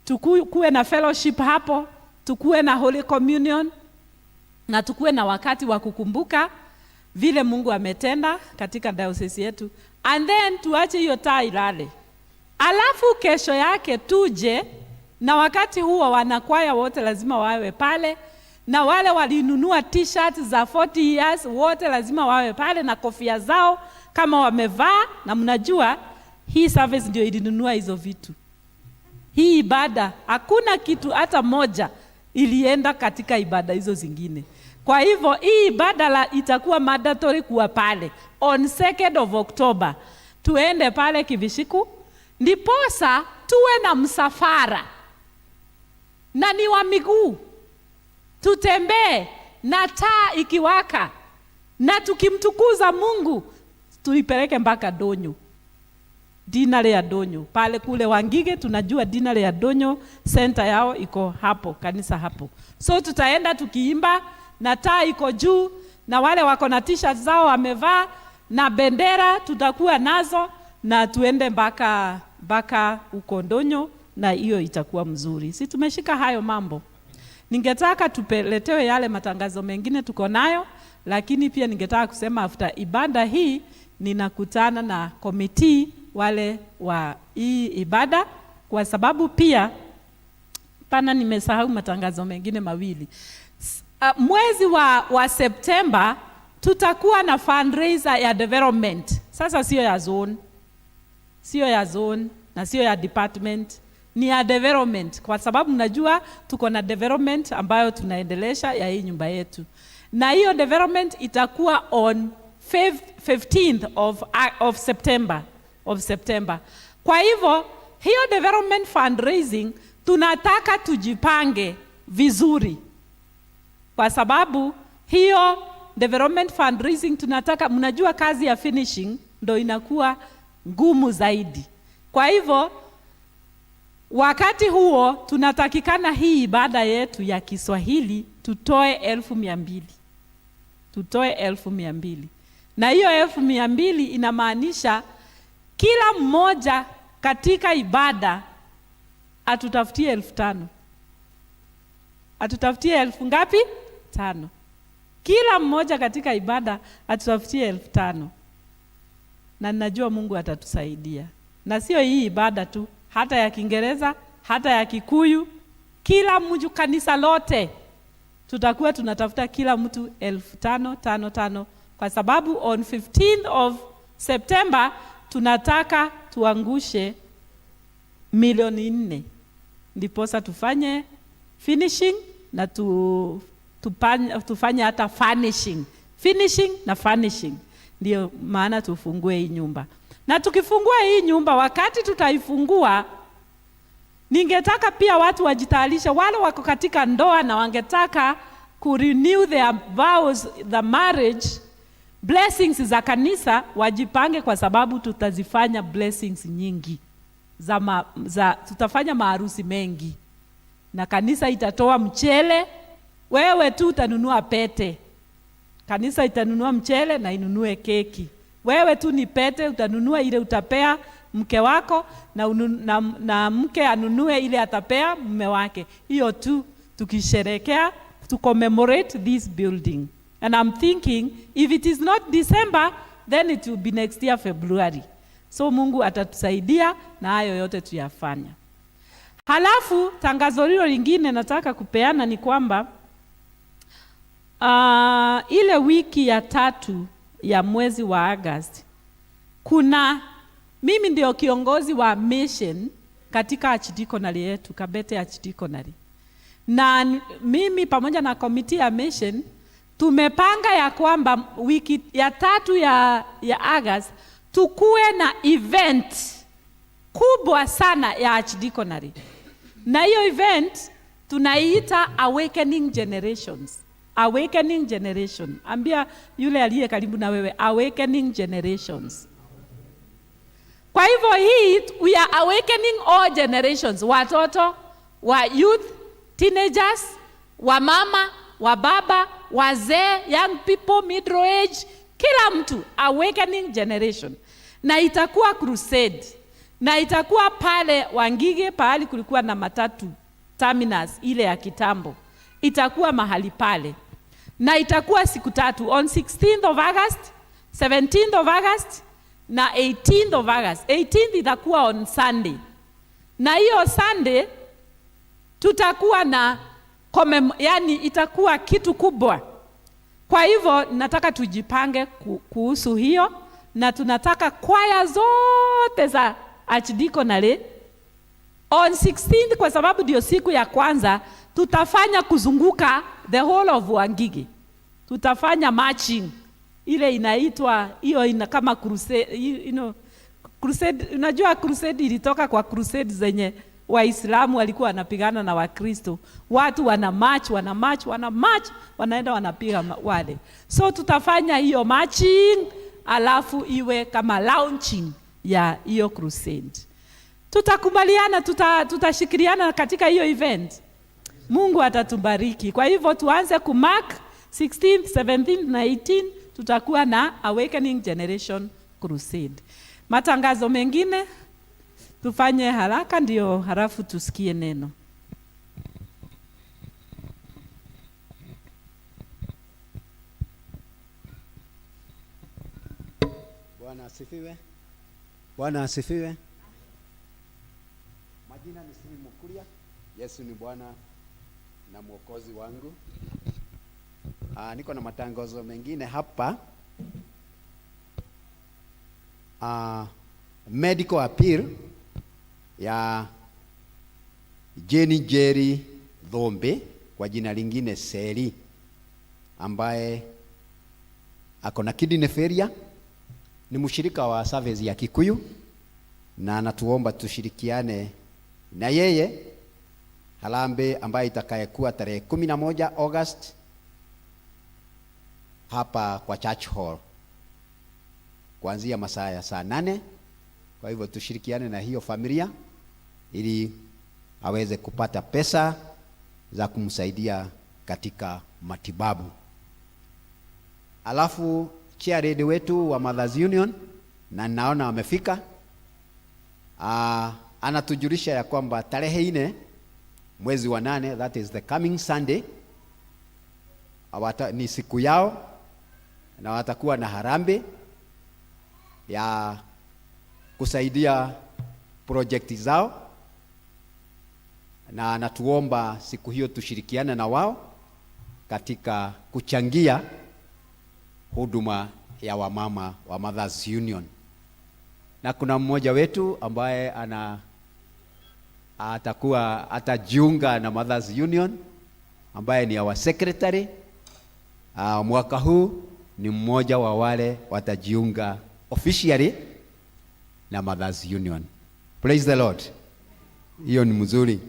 [SPEAKER 1] Tukue na fellowship hapo, tukue na Holy Communion, na tukue na wakati wa kukumbuka vile Mungu ametenda katika diocese yetu, and then tuache hiyo taa ilale. Alafu kesho yake tuje, na wakati huo wanakwaya wote lazima wawe pale, na wale walinunua t-shirt za 40 years wote lazima wawe pale na kofia zao kama wamevaa, na mnajua hii service ndio ilinunua hizo vitu. Hii ibada hakuna kitu hata moja ilienda katika ibada hizo zingine. Kwa hivyo hii ibada itakuwa mandatory kuwa pale on 2nd of October. Tuende pale Kivishiku, ndiposa tuwe na msafara na ni wa miguu, tutembee na taa ikiwaka, na tukimtukuza Mungu tuipeleke mpaka Donyo, dinari ya Donyo pale kule Wangige. Tunajua dinari ya Donyo center yao iko hapo, kanisa hapo. So tutaenda tukiimba na taa iko juu, na wale wako na t-shirt zao wamevaa na bendera tutakuwa nazo, na tuende mpaka uko Donyo, na hiyo itakuwa mzuri. Si tumeshika hayo mambo? Ningetaka tupeletewe yale matangazo mengine tuko nayo, lakini pia ningetaka kusema after ibada hii ninakutana na committee wale wa hii ibada, kwa sababu pia pana nimesahau matangazo mengine mawili. Mwezi wa Septemba tutakuwa na fundraiser ya development. Sasa sio ya zone na sio ya department, ni ya development, kwa sababu mnajua tuko na development ambayo tunaendelesha ya hii nyumba yetu, na hiyo development itakuwa on 15th of September. Kwa hivyo hiyo development fundraising tunataka tujipange vizuri, kwa sababu hiyo development fundraising tunataka, mnajua kazi ya finishing ndo inakuwa ngumu zaidi. Kwa hivyo wakati huo tunatakikana hii ibada yetu ya Kiswahili tutoe 1,200. Tutoe 1,200. Na hiyo 1,200 inamaanisha kila mmoja katika ibada atutafutie 5,000. Atutafutie 1,000 ngapi? 5. Kila mmoja katika ibada atutafutie 5,000. Na ninajua Mungu atatusaidia. Na sio hii ibada tu, hata ya Kiingereza, hata ya Kikuyu, kila mtu, kanisa lote tutakuwa tunatafuta kila mtu 5,000, kwa sababu on 15th of September tunataka tuangushe 4,000,000. Ndiposa tufanye finishing na tufanye hata finishing na furnishing. Ndio maana tufungue hii nyumba. Na tukifungua hii nyumba, wakati tutaifungua, ningetaka pia watu wajitayarishe, wale wako katika ndoa na wangetaka kurenew their vows, the marriage blessings za kanisa, wajipange, kwa sababu tutazifanya blessings nyingi tutafanya maharusi mengi, na kanisa itatoa mchele, wewe tu utanunua pete. Kanisa itanunua mchele na inunue keki, wewe tu ni pete, utanunua ile utapea mke wako, na mke anunue ile atapea mume wake. Hiyo tu, tukisherekea to commemorate this building. And I'm thinking if it is not December, then it will be next year February. So Mungu atatusaidia na hayo yote tuyafanya. Halafu tangazo hilo lingine nataka kupeana ni kwamba ile wiki ya 3 ya mwezi wa August, mimi ndio kiongozi wa mission katika Archdiaconry yetu, Kabete Archdiaconry. Na mimi pamoja na komiti ya mission tumepanga ya kwamba wiki ya 3 ya August tukue na event kubwa sana ya Archdiaconry. Na hiyo event tunaiita Awakening Generations. Awakening Generation. Ambia yule aliye karibu na wewe, Awakening Generations. Kwa hivyo hii, we are awakening all generations. Watoto, wa youth, teenagers, wa mama, wa baba, wazee, young people, middle age, kila mtu, Awakening Generation. Na itakuwa crusade. Na itakuwa pale Wangige, pahali kulikuwa na matatu terminus ile ya kitambo. Itakuwa mahali pale. Na itakuwa siku 3, on 16th of August, 17th of August na 18th of August. 18th itakuwa on Sunday. Na hiyo Sunday tutakuwa na yani itakuwa kitu kubwa. Kwa hivyo nataka tujipange kuhusu hiyo, na tunataka kwaya zote za Archdiaconry on 16th, kwa sababu ndio siku ya kwanza, tutafanya kuzunguka the whole of Wangige. Tutafanya marching ile inaitwa hiyo kama crusade, crusade. Unajua crusade ilitoka kwa crusade zenye Waislamu walikuwa wanapigana na Wakristo. Watu wana march, wanaenda wanapiga wale. So tutafanya hiyo marching, alafu iwe kama launching ya hiyo crusade. Tutakubaliana, tutashikiriana katika hiyo event. Mungu atatubariki. Kwa hivyo tuanze kumark 16th, 17th na 18th tutakuwa na Awakening Generation Crusade. Matangazo mengine tufanye haraka ndio halafu tusikie neno.
[SPEAKER 7] Bwana asifiwe. Bwana asifiwe. Majina ni Steve Mukuria. Yesu ni Bwana na Mwokozi wangu. Niko na matangazo mengine hapa. Medical appeal ya Jenny Jerry Dhombe kwa jina lingine Seli, ambaye ako na kidney failure. Ni mshirika wa service ya Kikuyu na anatuomba tushirikiane na yeye harambee ambaye itakayekuwa tarehe 11 August hapa kwa Church Hall kuanzia masaa ya saa 8. Kwa hivyo tushirikiane na hiyo familia ili aweze kupata pesa za kumsaidia katika matibabu. Alafu chairlady wetu wa Mothers Union, na naona wamefika, anatujulisha ya kwamba tarehe 4 mwezi wa 8, that is the coming Sunday, ni siku yao na watakuwa na harambee ya kusaidia projekti zao, na anatuomba siku hiyo tushirikiane na wao katika kuchangia huduma ya wamama wa Mothers Union. Na kuna mmoja wetu ambaye atajiunga na Mothers Union ambaye ni our secretary. Mwaka huu ni mmoja wa wale watajiunga officially na Mothers Union. Praise the Lord. Hiyo ni mzuri.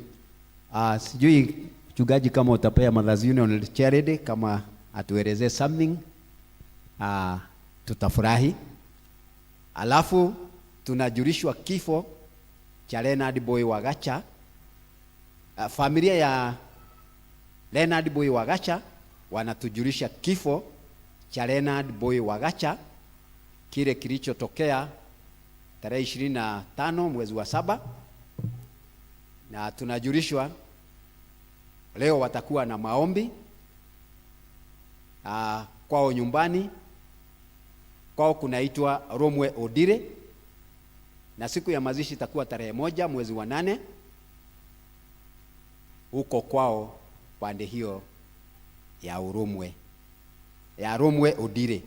[SPEAKER 7] Sijui mchungaji kama utapea Mothers Union charity kama atuelezee something, tutafurahi. Alafu tunajulishwa kifo cha Leonard Boy Wagacha. Familia ya Leonard Boy Wagacha wanatujulisha kifo cha Leonard Boy Wagacha, kile kilichotokea tarehe 25 mwezi wa 7, na tunajulishwa leo watakuwa na maombi kwao nyumbani. Kwao kunaitwa Romwe Odire, na siku ya mazishi itakuwa tarehe 1 mwezi wa 8 huko kwao pande hiyo ya Romwe Odire.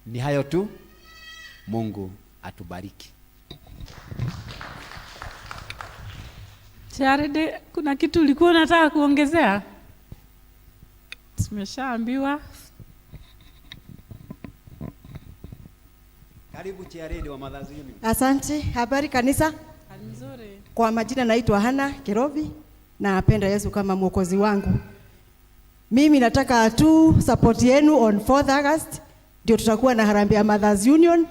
[SPEAKER 7] Ni hayo tu. Mungu atubariki.
[SPEAKER 1] Charity, kuna kitu ulikuwa unataka kuongezea? Tumeshaambiwa.
[SPEAKER 7] Karibu Charity wa Mothers Union.
[SPEAKER 8] Asante. Habari kanisa?
[SPEAKER 1] Nzuri.
[SPEAKER 8] Kwa majina naitwa Hana Kerovi na napenda Yesu kama mwokozi wangu. Mimi nataka tu support yenu on 4th August ndio tutakuwa na harambee ya Mothers Union.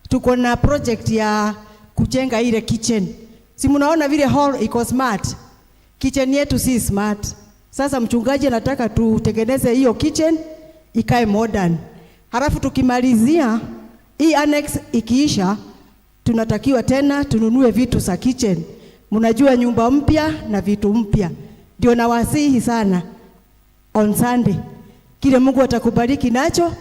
[SPEAKER 8] Tuko na project ya kujenga ile kitchen. Si mnaona vile hall iko smart. Kitchen yetu si smart. Sasa mchungaji anataka tutengeneze hiyo kitchen ikae modern. Halafu tukimalizia hii annex ikiisha, tunatakiwa tena tununue vitu za kitchen. Mnajua nyumba mpya na vitu mpya. Ndio nawasihi sana on Sunday, kile Mungu atakubariki nacho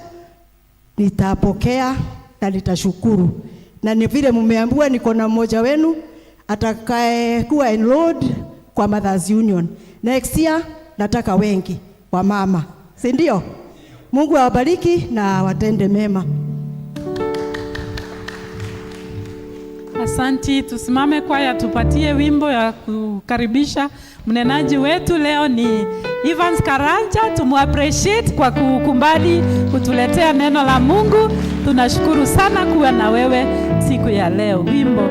[SPEAKER 8] nitapokea na nitashukuru. Na ni vile mmeambiwa niko na mmoja wenu atakaye kuwa enrolled kwa Mothers Union. Next year nataka wengi wa mama. Si ndio? Mungu awabariki na watende mema.
[SPEAKER 1] Asanti. Tusimame kwaya tupatie wimbo ya kukaribisha mnenaji wetu. Leo ni Evans Karanja. Tumu-appreciate kwa kukumbali kutuletea neno la Mungu. Tunashukuru sana kuwa na wewe siku ya leo. Wimbo.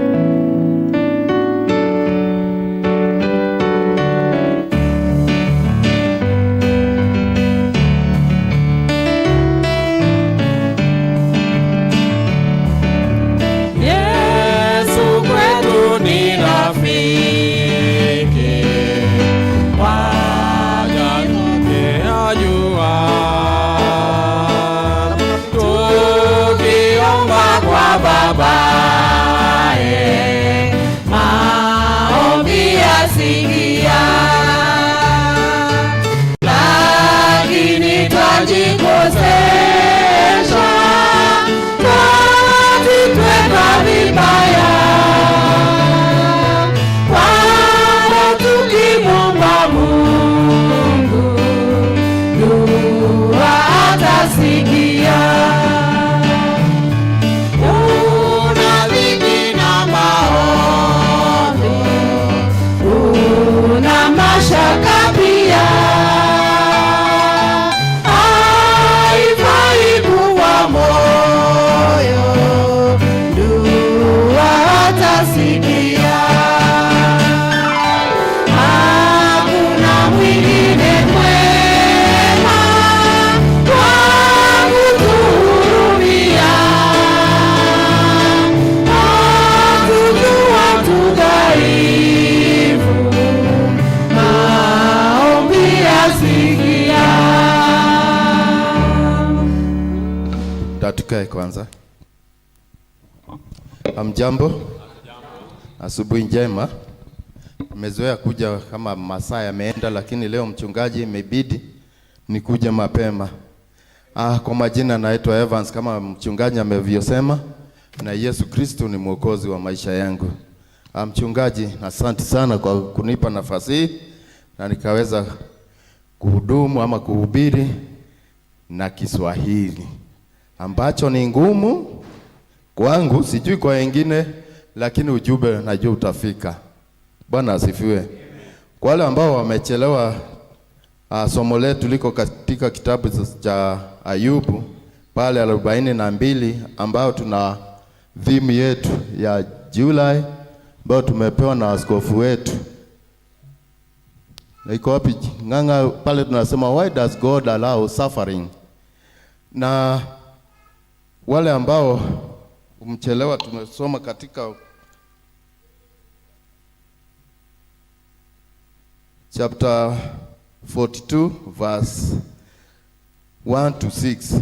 [SPEAKER 5] Lakini twajikosesha
[SPEAKER 9] Tatukae kwanza. Hamjambo? Asubuhi njema. Nimezoea kuja kama masaa yameenda, lakini leo mchungaji imebidi nikuja mapema. Kwa majina naitwa Evans kama mchungaji amevyosema, na Yesu Kristo ni mwokozi wa maisha yangu. Mchungaji, asante sana kwa kunipa nafasi hii na nikaweza kuhudumu ama kuhubiri na Kiswahili ambacho ni ngumu kwangu, sijui kwa wengine, lakini ujumbe najua utafika. Bwana asifiwe. Kwa wale ambao wamechelewa, somo letu liko katika kitabu cha Ayubu pale 42 ambao tuna theme yetu ya July ambao tumepewa na askofu wetu. Na iko wapi nganga pale tunasema why does God allow suffering? Na wale ambao umechelewa tumesoma katika chapter 42 verse 1 to 6.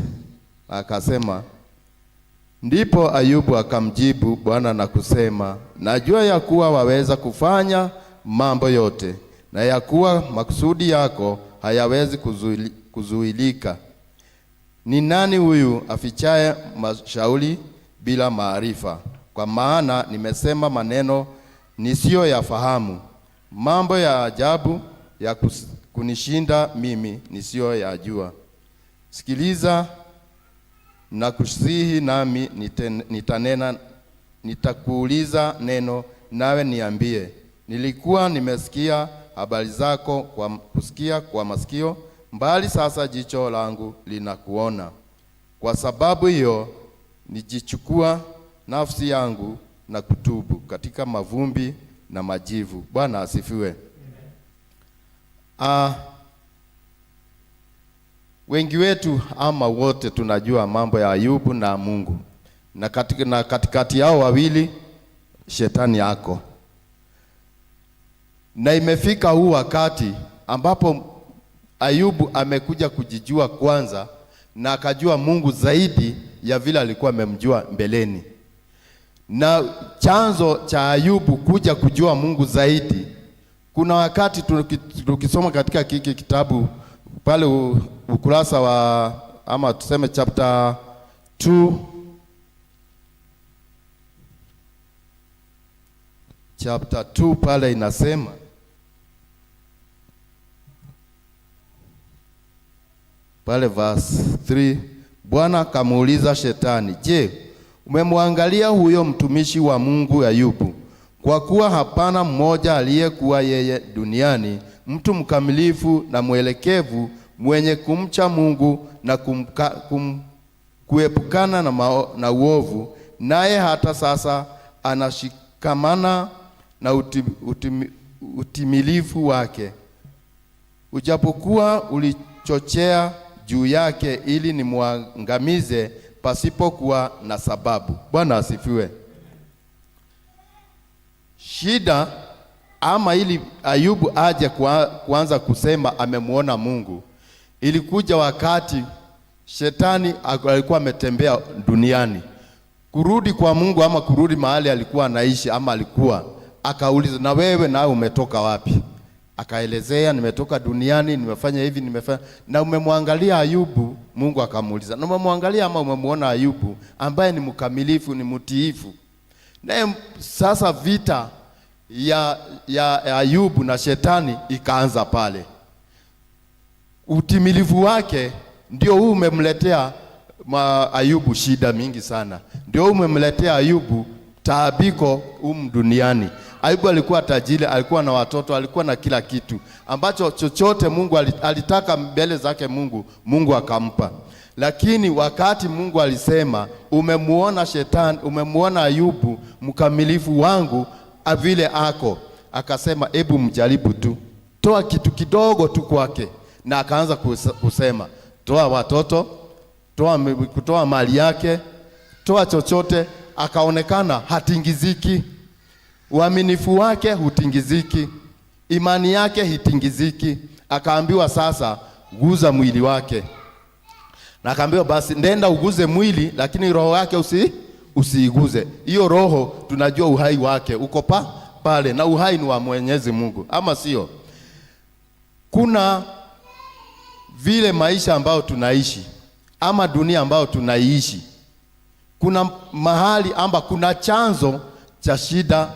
[SPEAKER 9] Akasema, ndipo Ayubu akamjibu Bwana na kusema, najua ya kuwa waweza kufanya mambo yote, na ya kuwa makusudi yako hayawezi kuzuilika. Ni nani huyu afichaye mashauri bila maarifa? Kwa maana nimesema maneno nisiyo yafahamu, mambo ya ajabu ya kunishinda mimi nisiyo yajua. Sikiliza na kusihi, nami nitanena, nitakuuliza neno nawe niambie. Nilikuwa nimesikia habari zako kusikia kwa masikio, mbali sasa jicho langu linakuona. Kwa sababu hiyo nijichukua nafsi yangu na kutubu katika mavumbi na majivu. Bwana asifiwe. Wengi wetu ama wote tunajua mambo ya Ayubu na Mungu. Na katikati yao wawili shetani yako. Na imefika huu wakati ambapo Ayubu amekuja kujijua kwanza na akajua Mungu zaidi ya vile alikuwa amemjua mbeleni. Na chanzo cha Ayubu kuja kujua Mungu zaidi, kuna wakati tukisoma katika kiki kitabu pale ukurasa wa ama tuseme chapter 2, chapter 2 pale inasema, pale verse 3, Bwana kamuuliza shetani, je, umemwangalia huyo mtumishi wa Mungu Ayubu? Kwa kuwa hapana mmoja aliyekuwa yeye duniani, mtu mkamilifu na mwelekevu, mwenye kumcha Mungu na kuepukana na uovu, naye hata sasa anashikamana na utimilifu wake. Ujapokuwa ulichochea juu yake ili nimwangamize pasipokuwa na sababu. Bwana asifiwe. Shida ama ili Ayubu aje kuanza kusema amemuona Mungu, ilikuja wakati shetani alikuwa ametembea duniani. Kurudi kwa Mungu ama kurudi mahali alikuwa anaishi ama alikuwa, akauliza, na wewe nawe umetoka wapi? Akaelezea, nimetoka duniani, nimefanya hivi, nimefanya. Na umemwangalia Ayubu? Mungu akamuuliza, na umemwangalia ama umemuona Ayubu ambaye ni mkamilifu, ni mtiifu? Na sasa vita ya Ayubu na shetani ikaanza pale. Utimilifu wake ndio huu umemletea Ayubu shida mingi sana. Ndio umemletea Ayubu taabiko duniani. Ayubu alikuwa tajiri, alikuwa na watoto, alikuwa na kila kitu ambacho chochote Mungu alitaka mbele zake Mungu akampa. Lakini wakati Mungu alisema, umemuona shetani, umemuona Ayubu mkamilifu wangu vile ako, akasema hebu mjaribu tu, toa kitu kidogo tu kwake. Na akaanza kusema, toa watoto, toa mali yake, toa chochote. Akaonekana hatingiziki. Uaminifu wake hutingiziki, imani yake hitingiziki. Akaambiwa sasa, guza mwili wake. Na akaambiwa basi nenda uguze mwili, lakini roho yake usiiguze. Hiyo roho tunajua uhai wake uko pale, na uhai ni wa Mwenyezi Mungu, ama sio? Kuna vile maisha ambayo tunaishi ama dunia ambayo tunaishi, kuna mahali amba kuna chanzo cha shida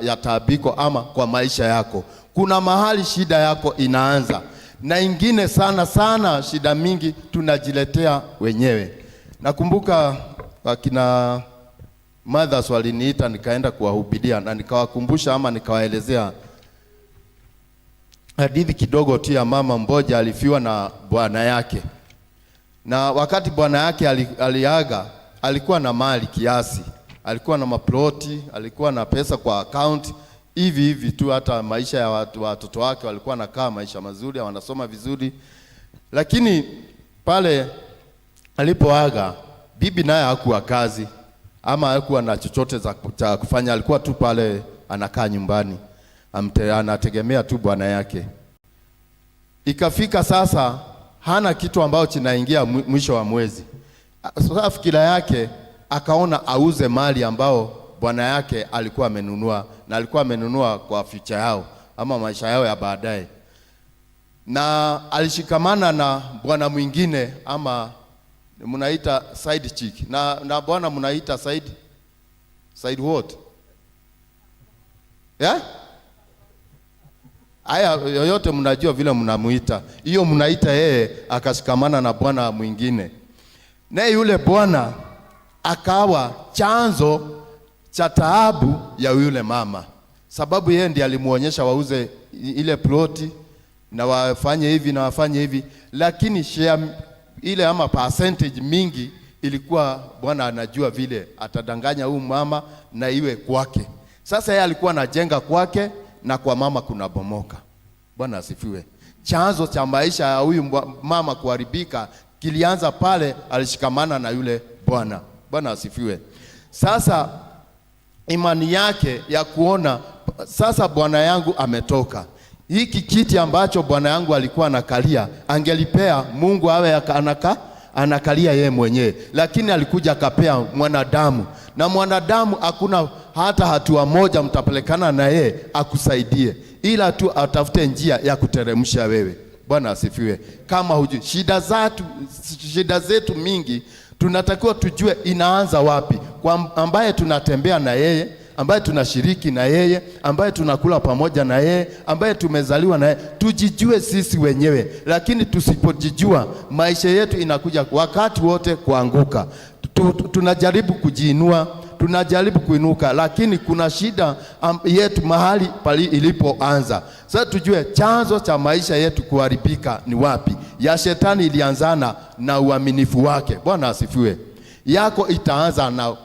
[SPEAKER 9] ya taabiko ama kwa maisha yako. Kuna mahali shida yako inaanza, na ingine sana shida mingi tunajiletea wenyewe. Nakumbuka wakina mothers waliniita nikaenda kuwahubiria, na nikawakumbusha ama nikawaelezea hadithi kidogo tu ya mama mmoja alifiwa na bwana yake. Na wakati bwana yake aliaga, alikuwa na mali kiasi, alikuwa na maploti, alikuwa na pesa kwa account, hivi tu. Hata maisha ya watoto wake walikuwa nakaa maisha mazuri, wanasoma vizuri. Lakini pale alipoaga, bibi naye hakuwa kazi ama hakuwa na chochote cha kufanya, alikuwa tu pale anakaa nyumbani, anategemea tu bwana yake. Ikafika sasa hana kitu ambao kinaingia mwisho wa mwezi. Sasa fikira yake akaona auze mali ambao bwana yake alikuwa amenunua, na alikuwa amenunua kwa future yao ama maisha yao ya baadaye. Na alishikamana na bwana mwingine, ama mnaita side chick, na bwana mnaita side what? Yeah? Haya yoyote mnajua vile mnamuita. Hiyo mnaita yeye akashikamana na bwana mwingine. Na yule bwana akawa chanzo cha taabu ya yule mama. Sababu yeye ndiye alimuonyesha wauze ile ploti na wafanye hivi na wafanye hivi, lakini share ile ama percentage mingi ilikuwa bwana anajua vile atadanganya huyu mama na iwe kwake. Sasa yeye alikuwa anajenga kwake na kwa mama kuna bomoka. Bwana asifiwe. Chanzo cha maisha ya huyu mama kuharibika kilianza pale alishikamana na yule bwana. Bwana asifiwe. Sasa imani yake ya kuona sasa bwana yangu ametoka, hiki kiti ambacho bwana yangu alikuwa anakalia angelipea Mungu awe anakalia yeye mwenyewe, lakini alikuja akapea mwanadamu, na mwanadamu hakuna hata hatua moja mtapelekana na yeye akusaidie, ila tu atafute njia ya kuteremsha wewe. Bwana asifiwe. Kama hujui shida zetu mingi, tunatakiwa tujue inaanza wapi, kwa ambaye tunatembea na yeye, ambaye tunashiriki na yeye, ambaye tunakula pamoja na yeye, ambaye tumezaliwa na yeye. Tujijue sisi wenyewe, lakini tusipojijua maisha yetu inakuja wakati wote kuanguka. Tunajaribu kujiinua, tunajaribu kuinuka, lakini kuna shida yetu mahali pali ilipoanza. Sasa tujue chanzo cha maisha yetu kuharibika ni wapi. Ya shetani ilianzana na uaminifu wake. Bwana asifiwe. Yako itaanza na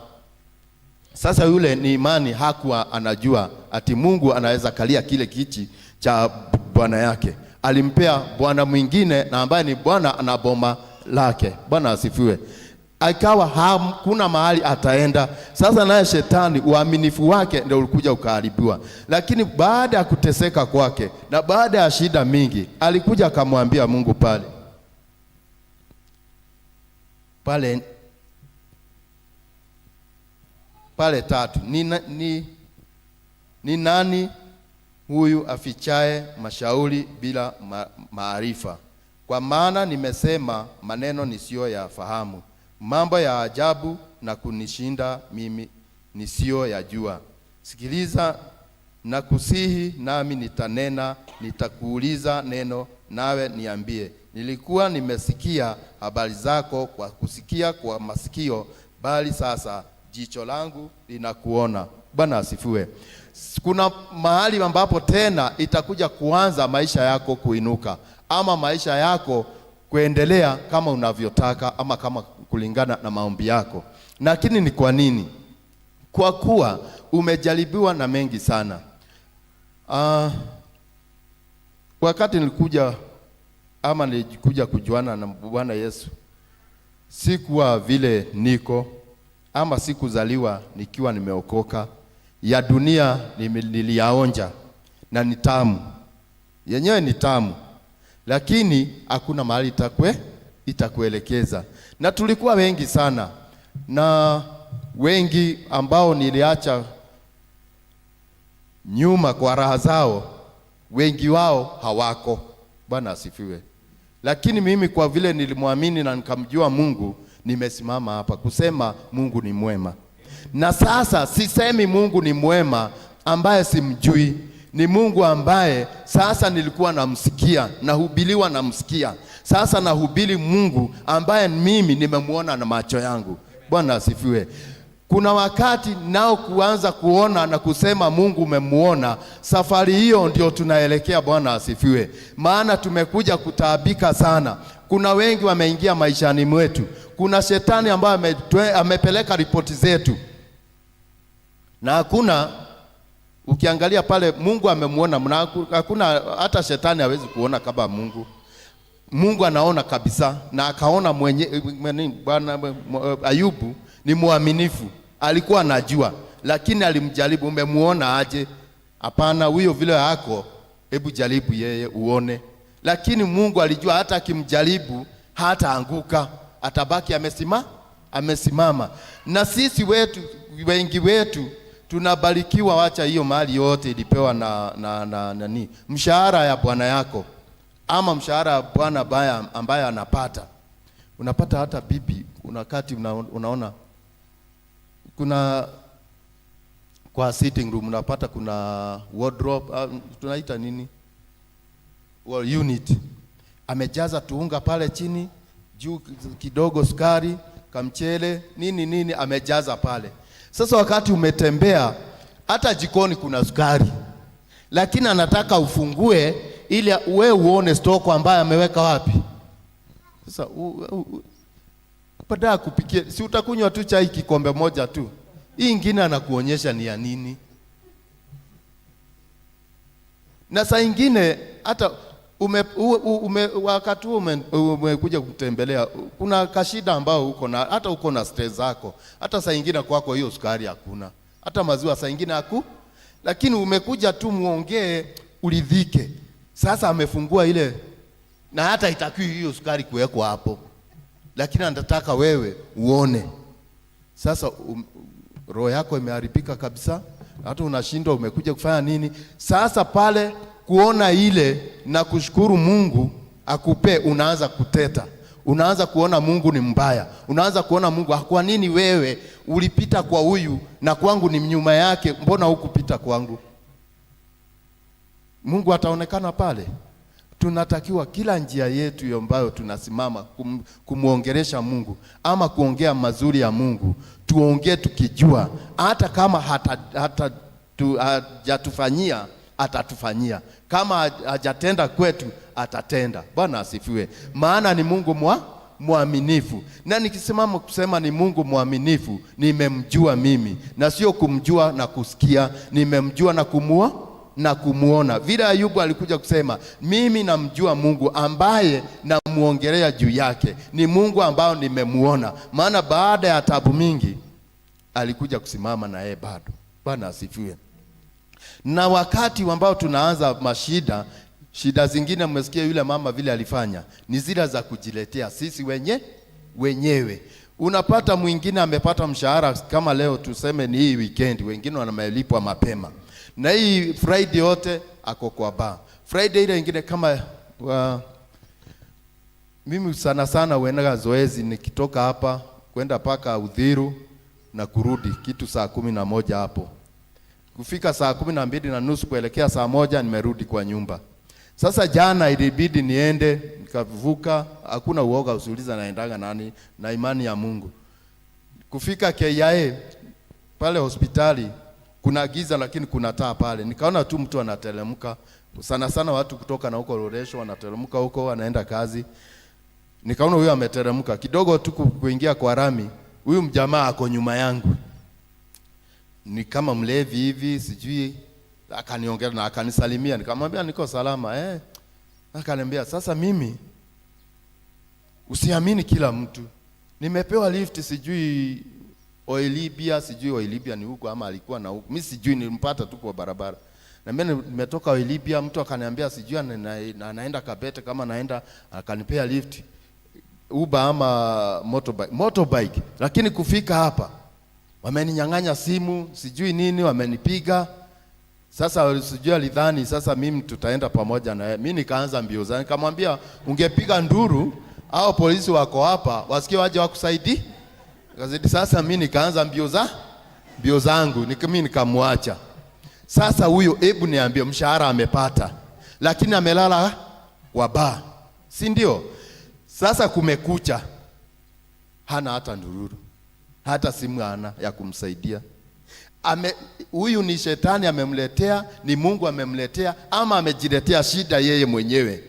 [SPEAKER 9] sasa yule ni imani, hakuwa anajua ati Mungu anaweza kalia kile kiti cha bwana yake. Alimpea bwana mwingine na ambaye ni bwana ana boma lake. Bwana asifiwe. Akawa hakuna mahali ataenda. Sasa naye shetani uaminifu wake ndio ulikuja ukaharibiwa. Lakini baada ya kuteseka kwake na baada ya shida mingi, alikuja akamwambia Mungu pale tatu, ni nani huyu afichaye mashauri bila maarifa? Kwa maana nimesema maneno nisiyo yafahamu, mambo ya ajabu na kunishinda mimi nisiyo yajua. Sikiliza na kusihi, nami nitanena, nitakuuliza neno nawe niambie. Nilikuwa nimesikia habari zako kwa kusikia kwa masikio, bali sasa jicho langu linakuona. Bwana asifiwe. Kuna mahali ambapo tena itakuja kuanza maisha yako kuinuka, ama maisha yako kuendelea kama unavyotaka, ama kama kulingana na maombi yako. Lakini ni kwa nini? Kwa kuwa umejaribiwa na mengi sana. Wakati nilikuja kujuana na Bwana Yesu, sikuwa vile niko, ama sikuzaliwa nikiwa nimeokoka. Ya dunia niliyaonja na ni tamu, yenyewe ni tamu, lakini hakuna mahali itakuelekeza. Na tulikuwa wengi sana, na wengi ambao niliacha nyuma kwa raha zao, wengi wao hawako. Bwana asifiwe. Lakini mimi kwa vile nilimwamini na nikamjua Mungu, nimesimama hapa kusema Mungu ni mwema. Na sasa sisemi Mungu ni mwema ambaye simjui. Ni Mungu ambaye sasa nilikuwa namsikia, nahubiliwa namsikia. Sasa nahubiri Mungu ambaye mimi nimemuona na macho yangu. Bwana asifiwe. Kuna wakati nao kuanza kuona na kusema Mungu umemuona. Safari hiyo ndio tunaelekea. Bwana asifiwe. Maana tumekuja kutaabika sana. Kuna wengi wameingia maishani mwetu. Kuna shetani ambaye amepeleka ripoti zetu. Na hakuna, ukiangalia pale Mungu amemuona, hakuna hata shetani hawezi kuona kama Mungu. Mungu anaona kabisa, na akaona Bwana Ayubu ni mwaminifu. Alikuwa anajua, lakini alimjaribu. Umemuona aje? Hapana, huyo vile yako, hebu jaribu yeye uone. Lakini Mungu alijua hata akimjaribu hata anguka, atabaki amesimama. Na sisi wengi wetu tunabarikiwa. Wacha hiyo mali yote ilipewa na mshahara ya bwana yako, ama mshahara ya bwana ambaye anapata. Unapata hata bibi, wakati unaona kuna kwa sitting room unapata kuna wardrobe, tunaita nini, unit, amejaza tuunga pale chini, juu kidogo sukari, kamchele, nini amejaza pale. Sasa wakati umetembea, hata jikoni kuna sukari, lakini anataka ufungue ili wewe uone stoko ambaye ameweka wapi. Sasa baada ya kupikia, si utakunywa tu chai kikombe moja tu, hii ingine anakuonyesha ni ya nini. Na saa ingine hata wakati umekuja kutembelea, kuna kashida ambao uko na, hata uko na stress zako, hata saa ingine kwako hiyo sukari hakuna, hata maziwa saa ingine lakini umekuja tu muongee uridhike. Sasa amefungua ile, na hata itakiwi hiyo sukari kuwekwa hapo, lakini anataka wewe uone. Sasa roho yako imeharibika kabisa, hata unashindwa umekuja kufanya nini. Sasa pale kuona ile na kushukuru Mungu akupe, unaanza kuteta, unaanza kuona Mungu ni mbaya, unaanza kuona Mungu, kwa nini wewe ulipita kwa huyu na kwangu ni nyuma yake, mbona hukupita kwangu? Mungu ataonekana pale. Tunatakiwa kila njia yetu ambayo tunasimama kumuongelesha Mungu ama kuongea mazuri ya Mungu, tuongee tukijua hata kama hajatufanyia atatufanyia, kama hajatenda kwetu atatenda. Bwana asifiwe. Maana ni Mungu mwaminifu. Na nikisimama kusema ni Mungu mwaminifu, nimemjua mimi, na sio kumjua na kusikia, nimemjua na kumuona. Vile Ayubu alikuja kusema mimi namjua Mungu ambaye namuongelea juu yake, ni Mungu ambao nimemuona. Maana baada ya tabu mingi alikuja kusimama na yeye bado. Bwana asifiwe. Na wakati ambao tunaanza shida zingine, mmesikia yule mama vile alifanya, ni zile za kujiletea sisi wenyewe. Unapata mwingine amepata mshahara kama leo, tuseme ni hii weekend, wengine wanamelipwa mapema, na hii Friday yote ako kwa bar. Friday ile nyingine kama mimi sana huenda zoezi, nikitoka hapa kwenda paka Udhiru na kurudi kitu saa 11 hapo. Kufika saa 12:30 kuelekea saa 1 nimerudi kwa nyumba. Sasa jana ilibidi niende, nikavuka, hakuna uoga, usiuliza naendaga nani, na imani ya Mungu. Kufika KIA pale hospitali kuna giza, lakini kuna taa pale. Nikaona tu mtu anatelemka, sana watu kutoka na huko Loresho wanatelemka huko wanaenda kazi. Nikaona huyo ameteremka kidogo tu kuingia kwa rami, huyu mjamaa ako nyuma yangu, ni kama mlevi hivi sijui, akaniongea na akanisalimia, nikamwambia niko salama. Akaniambia sasa mimi usiamini kila mtu, nimepewa lift sijui Oilibia, sijui Oilibia ni huko ama alikuwa na huko, mimi sijui, nilimpata tu kwa barabara. Na mimi nimetoka Oilibia, mtu akaniambia sijui anaenda Kabete, kama naenda akanipea lift. Uber ama motorbike, lakini kufika hapa wameninyang'anya simu, sijui nini, wamenipiga. Sasa sijui alidhani sasa mimi tutaenda pamoja na yeye. Mimi nikaanza mbio zangu, nikamwambia ungepiga nduru au polisi wako hapa wasikie waje wakusaidie. Gazeti sasa mimi nikaanza mbio zangu, mimi nikamwacha. Sasa huyo, hebu niambie, mshahara amepata lakini amelala kwa baa, si ndio? Sasa kumekucha, hana hata ndururu, hata simu hana ya kumsaidia. Huyu ni shetani amemletea, ni Mungu amemletea, ama amejiletea shida yeye mwenyewe?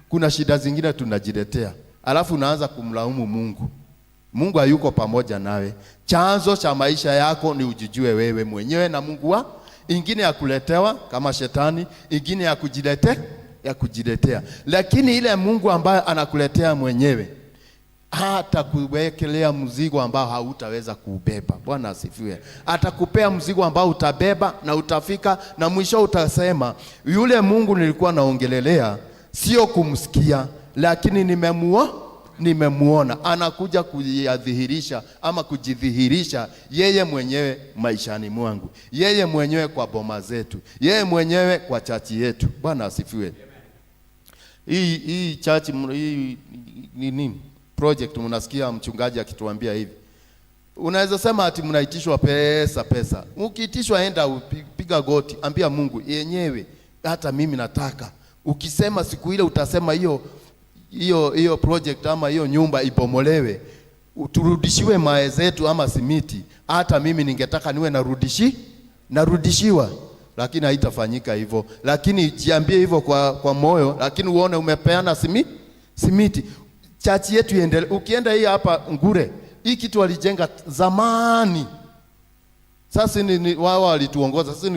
[SPEAKER 9] Kuna shida zingine tunajiletea, alafu unaanza kumlaumu Mungu. Mungu hayuko pamoja nawe. Chanzo cha maisha yako ni ujijue wewe mwenyewe na Mungu ingine ya kuletewa kama shetani, ingine ya kujiletea. Lakini ile Mungu ambaye anakuletea mwenyewe hata kuwekelea mzigo ambao hautaweza kuubeba. Bwana asifiwe. Atakupea mzigo ambao utabeba na utafika, na mwisho utasema yule Mungu nilikuwa naongelelea sio kumsikia, lakini nimemuona anakuja kujidhihirisha ama kujidhihirisha yeye mwenyewe maishani mwangu, yeye mwenyewe kwa boma zetu, yeye mwenyewe kwa chachi yetu. Bwana asifiwe. Hii chachi hii nini project, mnasikia mchungaji akituambia hivi, unaweza sema ati mnaitishwa pesa. Ukiitishwa enda upiga goti, ambia Mungu yenyewe hata mimi nataka. Ukisema siku ile utasema hiyo project ama hiyo nyumba ibomolewe, turudishiwe mae zetu ama simiti, hata mimi ningetaka niwe narudishiwa, lakini haitafanyika hivyo. Lakini jiambie hivyo kwa moyo, lakini uone umepeana simiti. Chachi yetu iendelee. Ukienda hii hapa Ngure, hii kitu walijenga zamani. Sasa ni wao walituongoza, sasa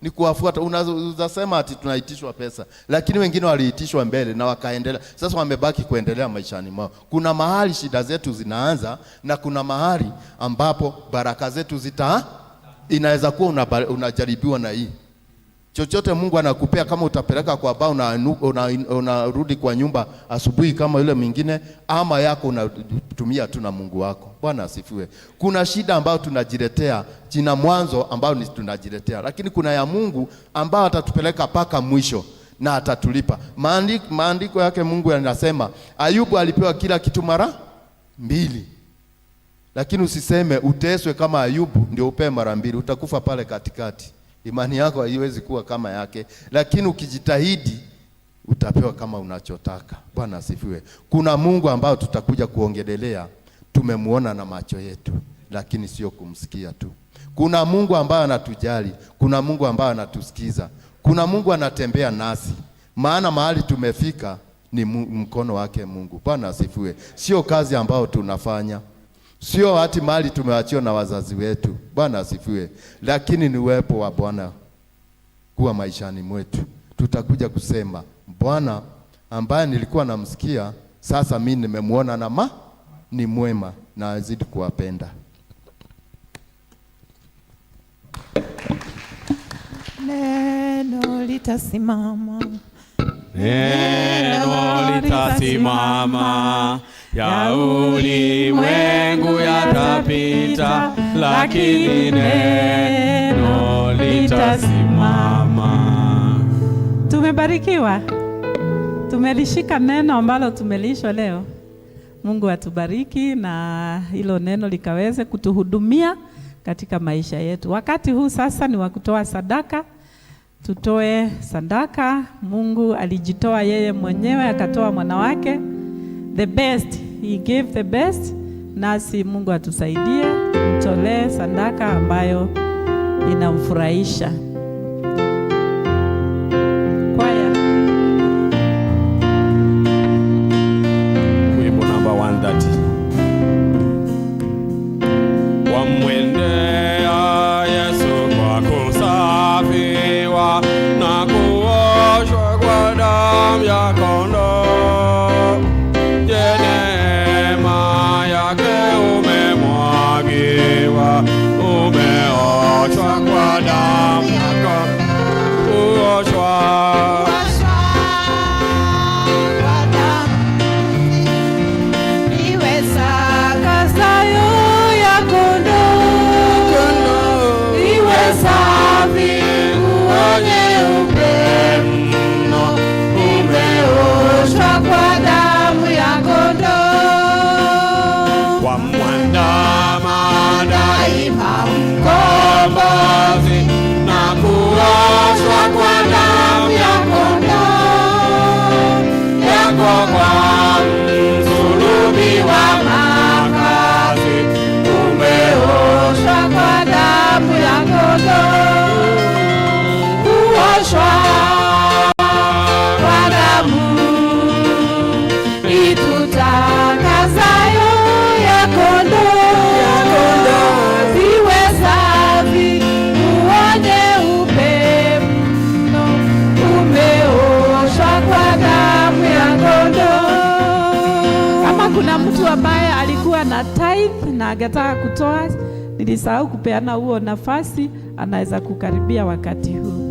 [SPEAKER 9] ni kuwafuata. Unasema ati tunaitishwa pesa, lakini wengine waliitishwa mbele na wakaendelea. Sasa wamebaki kuendelea maishani mwao. Kuna mahali shida zetu zinaanza, na kuna mahali ambapo baraka zetu inaweza kuwa unajaribiwa na hii. Chochote Mungu anakupea, kama utapeleka kwa baa, unarudi kwa nyumba asubuhi kama yule mwingine, ama yako unatumia tu na Mungu wako. Bwana asifiwe. Kuna shida ambayo tunajiletea jina mwanzo, ambayo ni tunajiletea, lakini kuna ya Mungu ambayo atatupeleka paka mwisho na atatulipa. Maandiko yake Mungu yanasema Ayubu alipewa kila kitu mara 2. Lakini usiseme uteswe kama Ayubu ndio upewe mara 2, utakufa pale katikati. Imani yako haiwezi kuwa kama yake, lakini ukijitahidi utapewa kama unachotaka. Bwana asifiwe. Kuna Mungu ambao tutakuja kuongelelea, tumemuona na macho yetu, lakini sio kumsikia tu. Kuna Mungu ambaye anatujali, kuna Mungu ambaye anatusikiza, kuna Mungu anatembea nasi, maana mahali tumefika ni mkono wake Mungu. Bwana asifiwe. Sio kazi ambayo tunafanya, sio hati mali tumewachiwa na wazazi wetu. Bwana asifiwe. Lakini ni uwepo wa Bwana kuwa maishani mwetu. Tutakuja kusema Bwana ambaye nilikuwa namsikia, sasa mimi nimemuona na ni mwema na azidi kuwapenda.
[SPEAKER 1] Neno litasimama.
[SPEAKER 4] Neno litasimama. Ya ulimwengu yatapita, lakini neno litasimama.
[SPEAKER 1] Tumebarikiwa. Tumelishika neno ambalo tumelishwa leo. Mungu atubariki na hilo neno likaweze kutuhudumia katika maisha yetu. Wakati huu sasa ni wa kutoa sadaka. Tutoe sadaka. Mungu alijitoa yeye mwenyewe, akatoa mwana wake, the best. He gave the best. Nasi Mungu atusaidie tutolee sadaka ambayo inamfurahisha. Kwaya.
[SPEAKER 4] Wimbo namba 130. Wamwendea Yesu kwa kusafiwa na kuoshwa kwa damu ya kondoo. Umeoshwa kwa damu
[SPEAKER 1] Faith na angetaka kutoa, nilisahau kupeana huo nafasi, anaweza kukaribia wakati huu.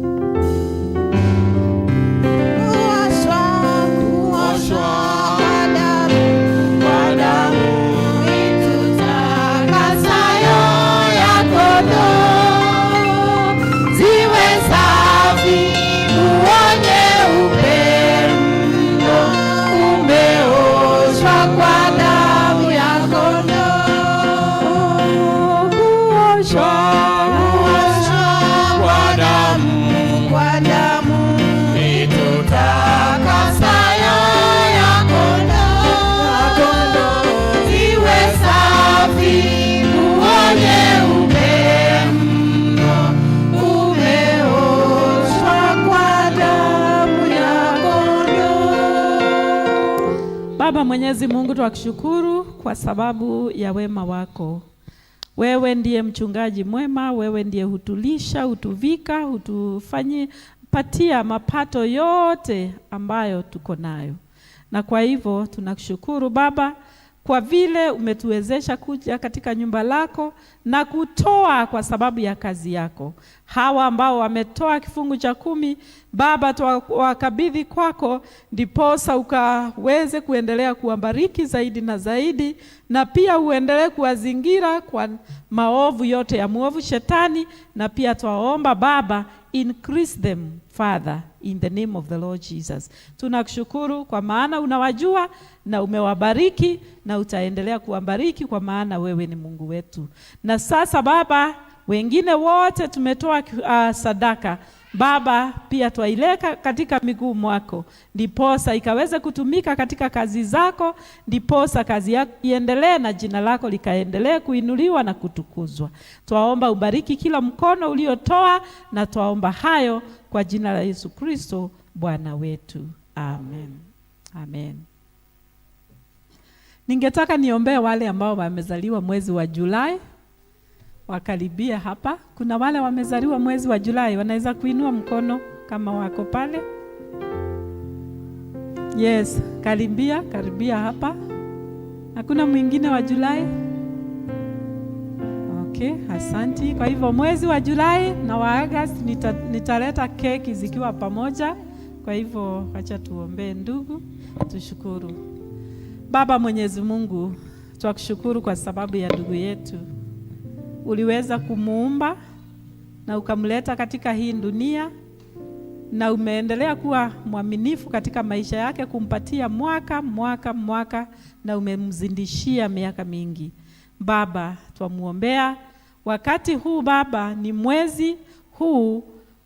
[SPEAKER 1] Baba Mwenyezi Mungu, tunakushukuru kwa sababu ya wema wako. Wewe ndiye mchungaji mwema, wewe ndiye hutulisha, hutuvika, hutupatia mapato yote ambayo tuko nayo. Na kwa hivyo tunakushukuru Baba kwa vile umetuwezesha kuja katika nyumba lako na kutoa kwa sababu ya kazi yako. Hawa ambao wametoa kifungu cha 10, Baba tuwakabidhi kwako, ndiposa ukaweze kuendelea kuwabariki zaidi na zaidi, na pia uendelee kuwazingira kwa maovu yote ya muovu Shetani, na pia twaomba Baba, increase them Father in the name of the Lord Jesus. Tunakushukuru kwa maana unawajua na umewabariki na utaendelea kuwabariki kwa maana wewe ni Mungu wetu. Na sasa Baba, wengine wote tumetoa sadaka Baba, pia twaileka katika miguu mwako, ndiposa ikaweze kutumika katika kazi zako, ndiposa kazi yako iendelee na jina lako likaendelee kuinuliwa na kutukuzwa. Twaomba ubariki kila mkono uliotoa, na twaomba hayo kwa jina la Yesu Kristo Bwana wetu. Amen. Amen. Ningetaka niombee wale ambao wamezaliwa mwezi wa Julai. Wakaribia hapa. Kuna wale wamezaliwa mwezi wa Julai, wanaweza kuinua mkono kama wako pale. Yes, karibia hapa. Hakuna mwingine wa Julai? Okay, asanti. Kwa hivyo mwezi wa Julai na wa August nitaleta keki zikiwa pamoja. Kwa hivyo acha tuombee ndugu, tushukuru. Baba Mwenyezi Mungu, tunakushukuru kwa sababu ya ndugu yetu. Uliweza kumuumba na ukamleta katika hii dunia, na umeendelea kuwa mwaminifu katika maisha yake, kumpatia mwaka na umemzindishia miaka mingi. Baba, twamuombea wakati huu Baba, ni mwezi huu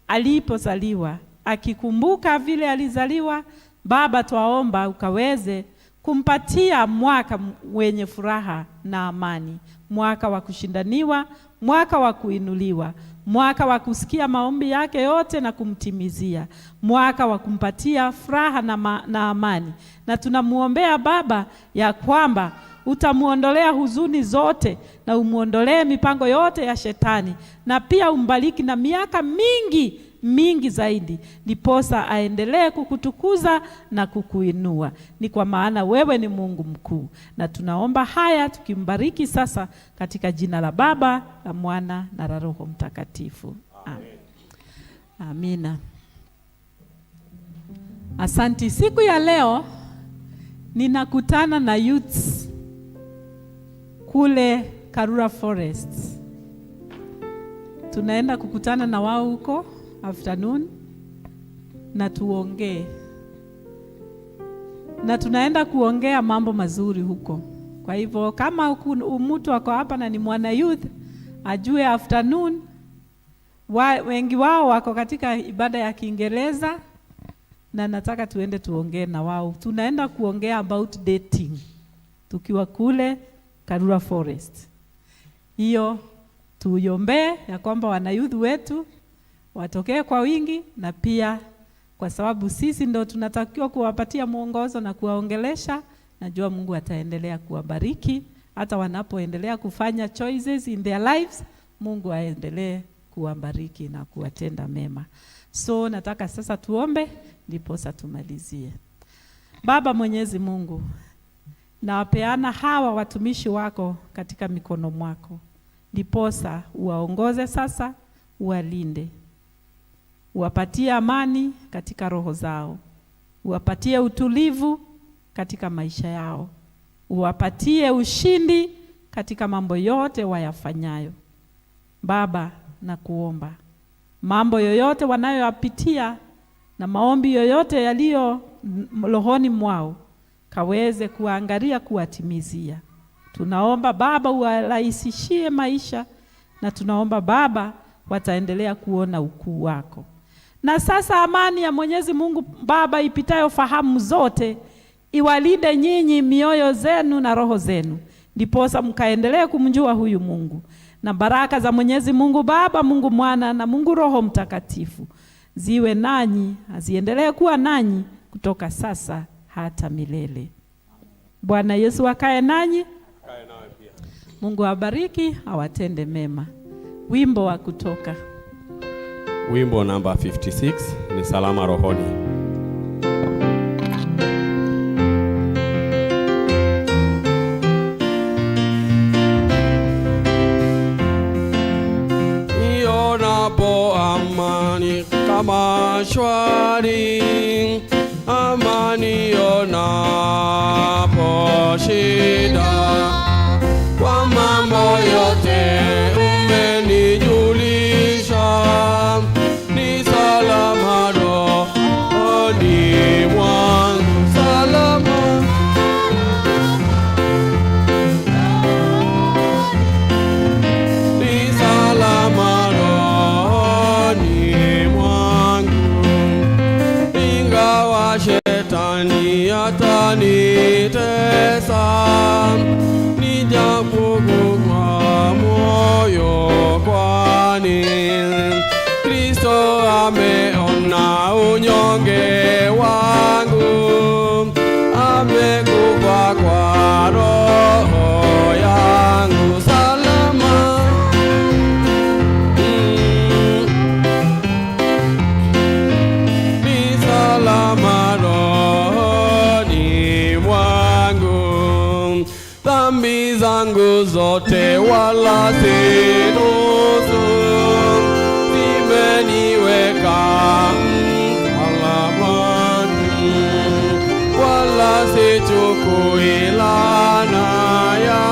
[SPEAKER 1] alipozaliwa, akikumbuka vile alizaliwa Baba, twaomba ukaweze kumpatia mwaka wenye furaha na amani, mwaka wa kushindaniwa, mwaka wa kuinuliwa, mwaka wa kusikia maombi yake yote na kumtimizia, mwaka wa kumpatia furaha na amani. Na tunamuombea Baba ya kwamba utamuondolea huzuni zote na umuondolee mipango yote ya Shetani, na pia umbariki na miaka mingi zaidi, ndiposa aendelee kukutukuza na kukuinua. Ni kwa maana wewe ni Mungu mkuu, na tunaomba haya tukimbariki sasa katika jina la Baba, la Mwana na la Roho Mtakatifu. Amen. Amina. Asanti. Siku ya leo ninakutana na youths kule Karura Forest. Tunaenda kukutana na wao huko afternoon na tuongee. Na tunaenda kuongea mambo mazuri huko. Kwa hivyo kama mtu wako hapa na ni mwana youth, ajue afternoon wengi wao wako katika ibada ya Kiingereza, na nataka tuende tuongee na wao. Tunaenda kuongea about dating tukiwa kule Karura Forest. Hiyo tuiombee ya kwamba wana youth wetu watokee kwa wingi, na pia kwa sababu sisi ndo tunatakiwa kuwapatia mwongozo na kuwaongelesha, najua Mungu ataendelea kuwabariki hata wanapoendelea kufanya choices in their lives. Mungu aendelee kuwabariki na kuwatenda mema. So nataka sasa tuombe ndipo tumalizie. Baba Mwenyezi Mungu, na wapeana hawa watumishi wako katika mikono mwako. Ndiposa uwaongoze sasa, uwalinde. Uwapatie amani katika roho zao. Uwapatie utulivu katika maisha yao. Uwapatie ushindi katika mambo yote wayafanyayo. Baba, na kuomba mambo yoyote wanayoyapitia na maombi yoyote yaliyo rohoni mwao, kaweze kuangalia kuwatimizia. Tunaomba Baba uwarahisishie maisha, na tunaomba Baba wataendelea kuona ukuu wako. Na sasa amani ya Mwenyezi Mungu Baba ipitayo fahamu zote iwalinde nyinyi mioyo zenu na roho zenu, ndiposa mkaendelee kumjua huyu Mungu. Na baraka za Mwenyezi Mungu Baba, Mungu Mwana na Mungu Roho Mtakatifu ziwe nanyi, aziendelee kuwa nanyi kutoka sasa hata milele. Bwana Yesu akae nanyi. Mungu awabariki, awatende mema. Wimbo wa kutoka.
[SPEAKER 3] Wimbo namba 56 ni salama rohoni.
[SPEAKER 4] Ionapo amani kama shwari, amani ionapo shida, kwa mambo yote umenijulisha, ni salama rohoni mwangu, salama. Ni salama rohoni mwangu, ingawa shetani atanitesa, nijapoguswa moyo, kwani Kristo ameona unyonge wangu, amekufa kwa roho yangu, salama. Ni salama rohoni mwangu, dhambi zangu zote wala si nusu, zimeniweka msalabani, wala sichukui laana ya